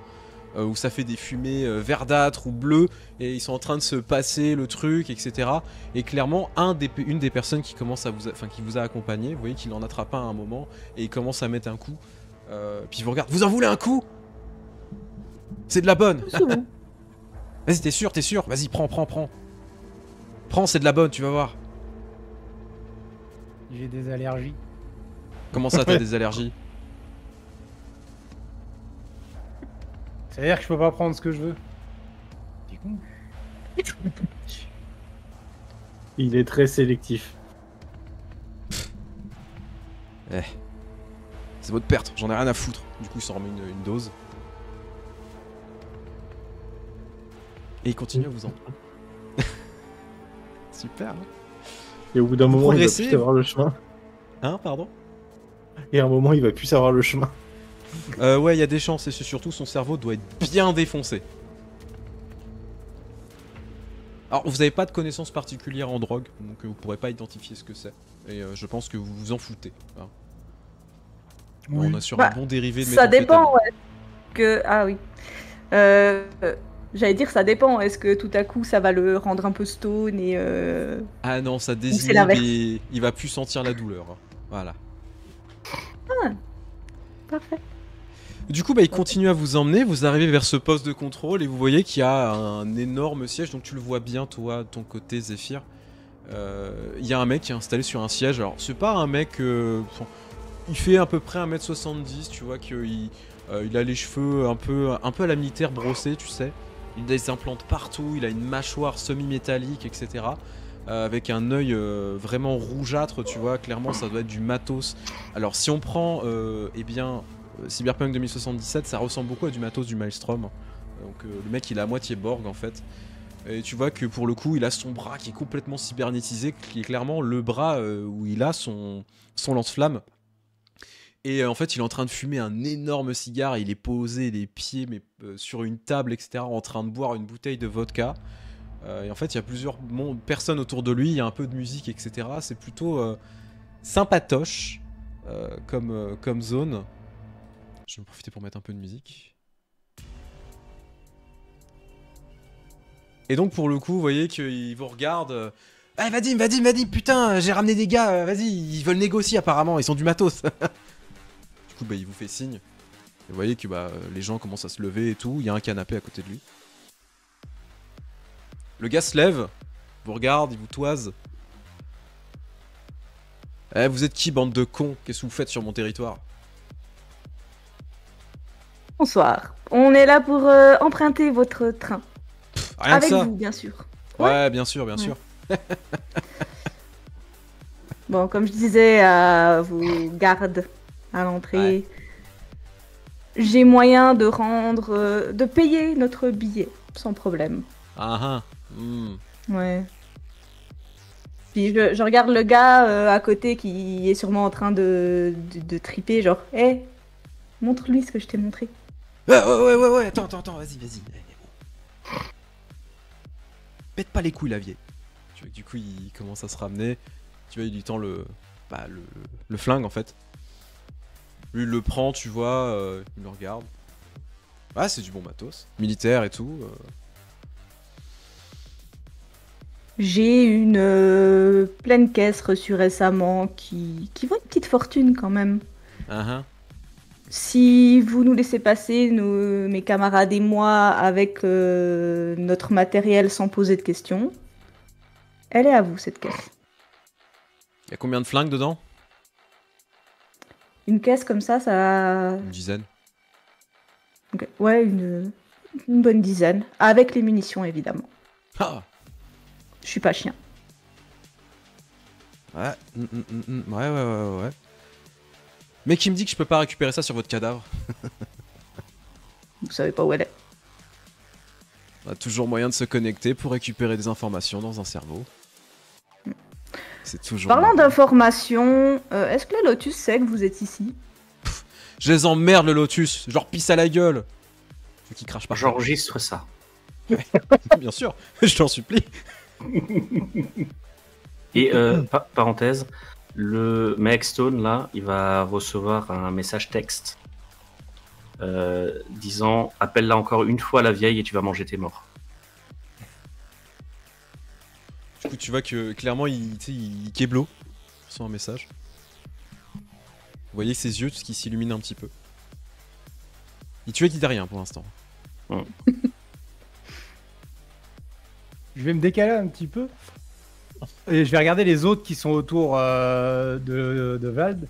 Où ça fait des fumées verdâtres ou bleues et ils sont en train de se passer le truc etc et clairement une des personnes qui commence à qui vous a accompagné, vous voyez qu'il en attrape un à un moment et il commence à mettre un coup puis il vous regarde, vous en voulez un coup? C'est de la bonne. Vas-y, t'es sûr, vas-y, prends, c'est de la bonne, tu vas voir. J'ai des allergies. Comment ça t'as des allergies? C'est-à-dire que je peux pas prendre ce que je veux. T'es con. Il est très sélectif. C'est votre perte, j'en ai rien à foutre. Du coup il s'en remet une dose. Et il continue à vous en. Super. Hein. Et au bout d'un moment, il va plus savoir le chemin. Hein, pardon? Et à un moment, il va plus savoir le chemin. Ouais, il y a des chances, et surtout son cerveau doit être bien défoncé. Alors, vous n'avez pas de connaissances particulières en drogue, donc vous pourrez pas identifier ce que c'est. Et je pense que vous vous en foutez. Hein. Oui. On a sur un bon dérivé de ça méthamphétamine. dépend, ouais. Ah oui. J'allais dire ça dépend. Est-ce que tout à coup ça va le rendre un peu stone et Ah non, ça c'est désinhibe l'inverse. et il va plus sentir la douleur. Hein. Voilà. Parfait. Du coup, bah, il continue à vous emmener, vous arrivez vers ce poste de contrôle et vous voyez qu'il y a un énorme siège, donc tu le vois bien toi, de ton côté Zéphyr. Il y a un mec qui est installé sur un siège, alors c'est pas un mec... il fait à peu près 1m70, tu vois, qu'il il a les cheveux un peu à la militaire brossés, tu sais. Il a des implantes partout, il a une mâchoire semi-métallique, etc. Avec un œil vraiment rougeâtre, tu vois, clairement ça doit être du matos. Alors si on prend, eh bien... Cyberpunk 2077, ça ressemble beaucoup à du matos du Maelstrom. Donc le mec il est à moitié Borg en fait. Et tu vois que pour le coup il a son bras qui est complètement cybernétisé, qui est clairement le bras où il a son lance-flamme. Et en fait il est en train de fumer un énorme cigare, il est posé les pieds mais, sur une table etc. en train de boire une bouteille de vodka. Et en fait il y a plusieurs personnes autour de lui, il y a un peu de musique etc. C'est plutôt sympatoche comme zone. Je vais en profiter pour mettre un peu de musique. Et donc pour le coup, vous voyez qu'il vous regarde. Ah, Vadim, putain, j'ai ramené des gars, vas-y, ils veulent négocier apparemment, ils sont du matos. Du coup, bah, il vous fait signe. Et vous voyez que bah, les gens commencent à se lever et tout, il y a un canapé à côté de lui. Le gars se lève, vous regarde, il vous toise. Eh, vous êtes qui, bande de cons? Qu'est-ce que vous faites sur mon territoire? Bonsoir. On est là pour emprunter votre train. Rien Avec que ça. vous, bien sûr. Ouais, bien sûr, bien Ouais. sûr. Bon, comme je disais à vos gardes à l'entrée, j'ai moyen de rendre, de payer notre billet sans problème. Ah ah. Ouais. Puis je regarde le gars à côté qui est sûrement en train de triper, genre, hé, montre-lui ce que je t'ai montré. Ouais, attends, vas-y. Pète pas les couilles, la vieille. Tu vois que du coup, il commence à se ramener. Tu vois, il lui tend le flingue, en fait. Lui, il le prend, tu vois, il le regarde. Ah, c'est du bon matos. Militaire et tout. J'ai une pleine caisse reçue récemment qui vaut une petite fortune quand même. Ah Si vous nous laissez passer, mes camarades et moi, avec notre matériel sans poser de questions, elle est à vous, cette caisse. Y'a combien de flingues dedans? Une caisse comme ça, Une dizaine. Ok, ouais, une bonne dizaine. Avec les munitions, évidemment. Ah Je suis pas chien. ouais. Ouais. Mais qui me dit que je peux pas récupérer ça sur votre cadavre? Vous savez pas où elle est. On a toujours moyen de se connecter pour récupérer des informations dans un cerveau. C'est toujours... Parlant marrant. d'informations, est-ce que la Lotus sait que vous êtes ici? Je les emmerde, le Lotus. Genre pisse à la gueule. Ceux qui crachent pas. J'enregistre ça. Bien sûr, je t'en supplie. Et parenthèse, le mec Stone là, il va recevoir un message texte disant appelle-la encore une fois la vieille et tu vas manger tes morts. Du coup, tu vois que clairement, il kéblo sur un message. Vous voyez ses yeux qui s'illuminent un petit peu. Il tuait qui dit rien pour l'instant. Je vais me décaler un petit peu. Et je vais regarder les autres qui sont autour de Vald.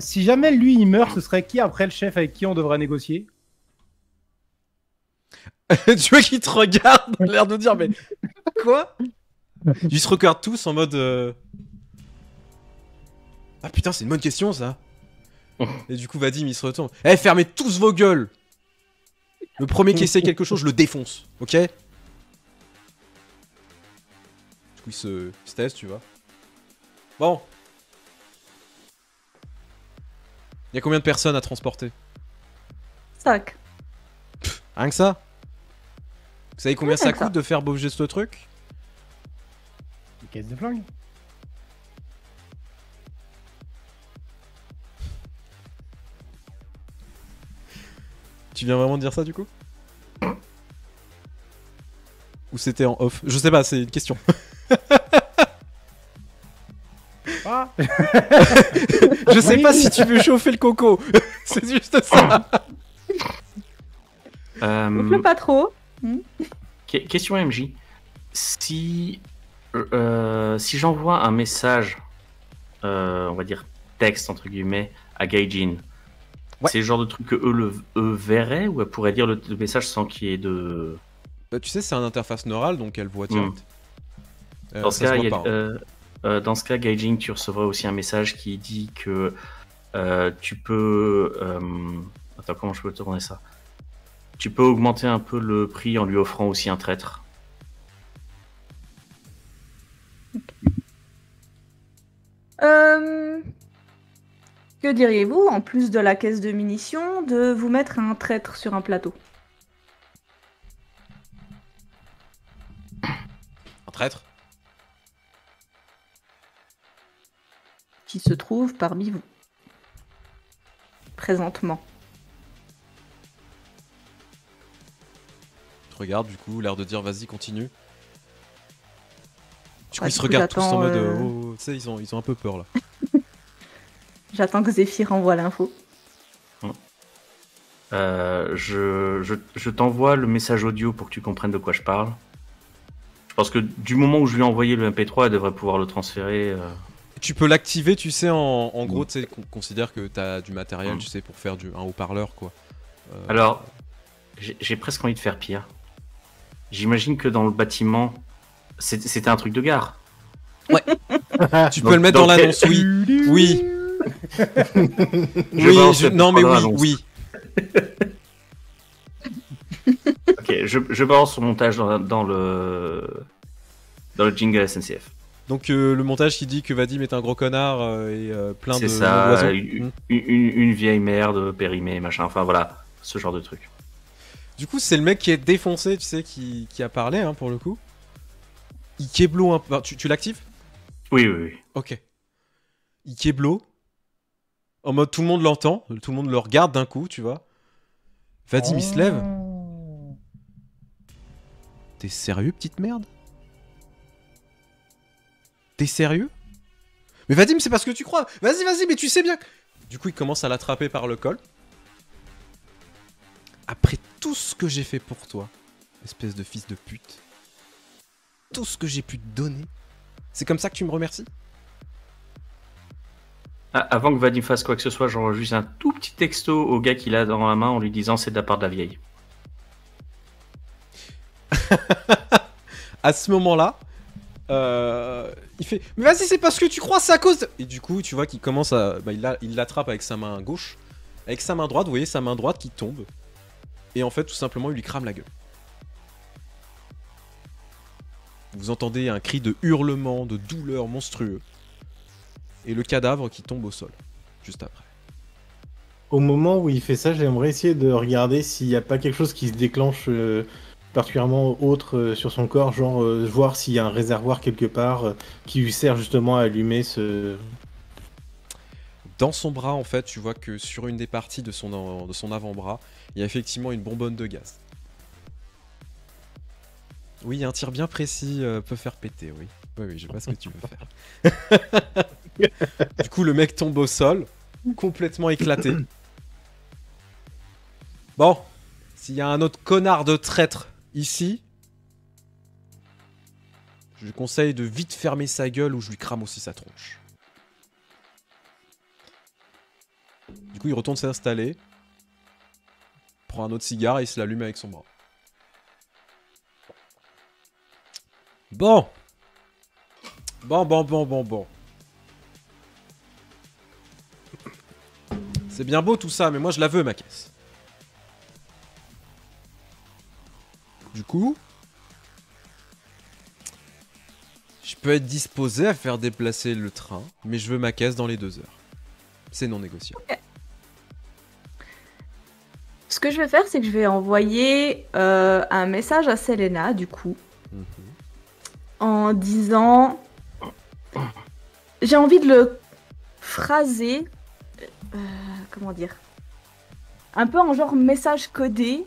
Si jamais lui il meurt, ce serait qui après le chef avec qui on devrait négocier? Tu vois qu'il te regarde, l'air de dire mais quoi? Ils se regardent tous en mode ah putain, c'est une bonne question ça. Et du coup Vadim il se retourne. Eh, fermez tous vos gueules. Le premier qui essaie quelque chose, je le défonce, ok? Du coup il se taise, tu vois. Bon. Il y a combien de personnes à transporter? 5. Rien que ça? Vous savez combien Ouais, ça rien que coûte ça. de faire bouger ce truc? Une caisse de flingue. Tu viens vraiment de dire ça du coup? Ou c'était en off? Je sais pas, c'est une question. Ah Je sais pas si tu veux chauffer le coco. C'est juste ça. Donc pas trop. Question MJ. Si j'envoie un message, on va dire texte entre guillemets, à Gaijin, Ouais. c'est le genre de truc que eux verraient ou elle pourrait lire le message sans qu'il y ait de. Bah, tu sais, c'est un interface neurale donc elle voit direct. Dans ce ça se cas, voit il y pas, a, hein. dans ce cas, Gaijin, tu recevrais aussi un message qui dit que tu peux. Attends, comment je peux te tourner ça? Tu peux augmenter un peu le prix en lui offrant aussi un traître. Que diriez-vous, en plus de la caisse de munitions, de vous mettre un traître sur un plateau? Un traître? Qui se trouve parmi vous. Présentement. Je regarde du coup, l'air de dire vas-y, continue. Du coup, Ouais, ils se du coup, regardent tous en mode. j'attends, Oh, tu sais, ils ont un peu peur là. J'attends que Zéphyr envoie l'info. Je t'envoie le message audio pour que tu comprennes de quoi je parle. Je pense que du moment où je lui ai envoyé le MP3, elle devrait pouvoir le transférer. Tu peux l'activer, tu sais, en gros, tu sais, considère que t'as du matériel, tu sais, pour faire un haut-parleur, quoi. Alors, j'ai presque envie de faire pire. J'imagine que dans le bâtiment, c'était un truc de gare. Tu peux le mettre dans l'annonce, oui. Oui. Non, mais oui. Ok, je balance son montage dans le jingle SNCF. Donc le montage qui dit que Vadim est un gros connard et plein de C'est ça, d'oiseaux. une vieille merde périmée, machin, enfin voilà, ce genre de truc. Du coup, c'est le mec qui est défoncé, tu sais, qui a parlé, hein, pour le coup. Ikeblo, un peu. Tu l'actives ? Oui. Ok. Ikeblo. En mode tout le monde l'entend, tout le monde le regarde d'un coup, tu vois. Vadim, il se lève. T'es sérieux, petite merde ? T'es sérieux ? Mais Vadim, c'est parce que tu crois. Vas-y, mais tu sais bien. Du coup, il commence à l'attraper par le col. Après tout ce que j'ai fait pour toi, espèce de fils de pute. Tout ce que j'ai pu te donner. C'est comme ça que tu me remercies ? Avant que Vadim fasse quoi que ce soit, j'envoie juste un tout petit texto au gars qu'il a dans la main en lui disant c'est de la part de la vieille. À ce moment-là, il fait mais vas-y, c'est parce que tu crois, c'est à cause de... Et du coup, tu vois qu'il commence à... il l'attrape avec sa main gauche. Avec sa main droite, vous voyez sa main droite qui tombe. Et en fait, tout simplement, il lui crame la gueule. Vous entendez un cri de hurlement, de douleur monstrueux. Et le cadavre qui tombe au sol, juste après. Au moment où il fait ça, j'aimerais essayer de regarder s'il n'y a pas quelque chose qui se déclenche particulièrement autre sur son corps, genre voir s'il y a un réservoir quelque part qui lui sert justement à allumer ce... Dans son bras, en fait, tu vois que sur une des parties de son avant-bras, il y a effectivement une bonbonne de gaz. Oui, un tir bien précis peut faire péter, oui. Oui, je vois ce que tu veux faire. Du coup, le mec tombe au sol, complètement éclaté. Bon, s'il y a un autre connard de traître ici, je lui conseille de vite fermer sa gueule ou je lui crame aussi sa tronche. Du coup, il retourne s'installer, prend un autre cigare et il se l'allume avec son bras. Bon. C'est bien beau tout ça, mais moi je la veux, ma caisse. Du coup, je peux être disposé à faire déplacer le train, mais je veux ma caisse dans les 2 heures. C'est non négociable. Okay. Ce que je vais faire, c'est que je vais envoyer un message à Selena, du coup, en disant... J'ai envie de le phraser... comment dire ? Un peu en genre message codé,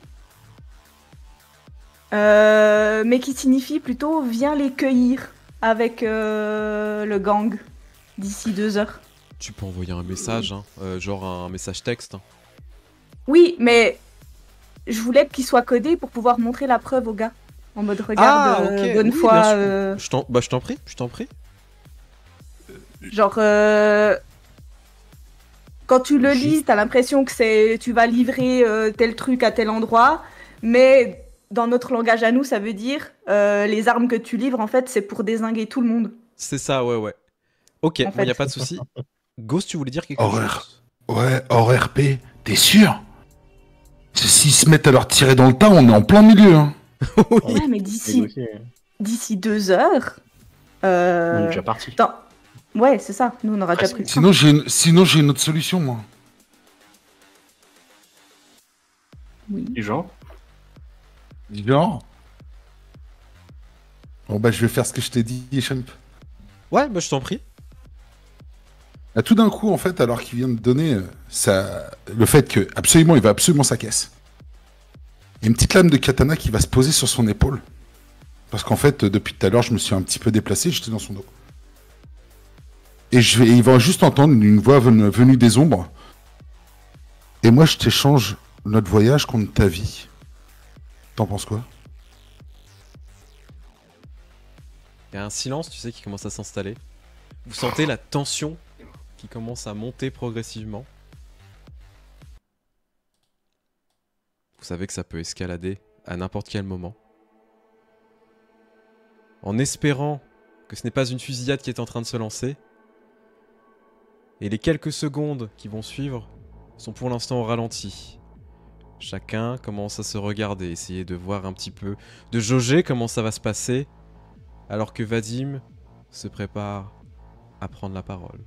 mais qui signifie plutôt « Viens les cueillir avec le gang d'ici 2 heures ». Tu peux envoyer un message, hein, genre un message texte. Hein. Oui, mais je voulais qu'il soit codé pour pouvoir montrer la preuve au gars. En mode regarde, ok. bonne Oui, foi. Je t'en prie. Genre, quand tu le lis, t'as l'impression que tu vas livrer tel truc à tel endroit, mais dans notre langage à nous, ça veut dire les armes que tu livres, en fait, c'est pour dézinguer tout le monde. C'est ça, ouais. Ok, il n'y a pas de souci. Ghost, tu voulais dire quelque chose ? Ouais, hors RP, t'es sûr ? S'ils se mettent à leur tirer dans le tas, on est en plein milieu. Hein. Oui. Ouais, mais d'ici 2 heures... On est déjà parti. Ouais, c'est ça. Nous, on aura déjà pris le train. Sinon, j'ai une autre solution, moi. Oui. Du genre ? Bon, bah, je vais faire ce que je t'ai dit, Champ. Ouais, bah, je t'en prie. Tout d'un coup, en fait, alors qu'il vient de donner le fait que absolument, il va absolument sa caisse. Il y a une petite lame de katana qui va se poser sur son épaule. Parce qu'en fait, depuis tout à l'heure, je me suis un petit peu déplacé, j'étais dans son dos. Et il va juste entendre une voix venue des ombres. Et moi, je t'échange notre voyage contre ta vie. T'en penses quoi? Il y a un silence, tu sais, qui commence à s'installer. Vous sentez la tension qui commence à monter progressivement. Vous savez que ça peut escalader à n'importe quel moment. En espérant que ce n'est pas une fusillade qui est en train de se lancer. Et les quelques secondes qui vont suivre sont pour l'instant au ralenti. Chacun commence à se regarder, essayer de voir un petit peu, de jauger comment ça va se passer, alors que Vadim se prépare à prendre la parole.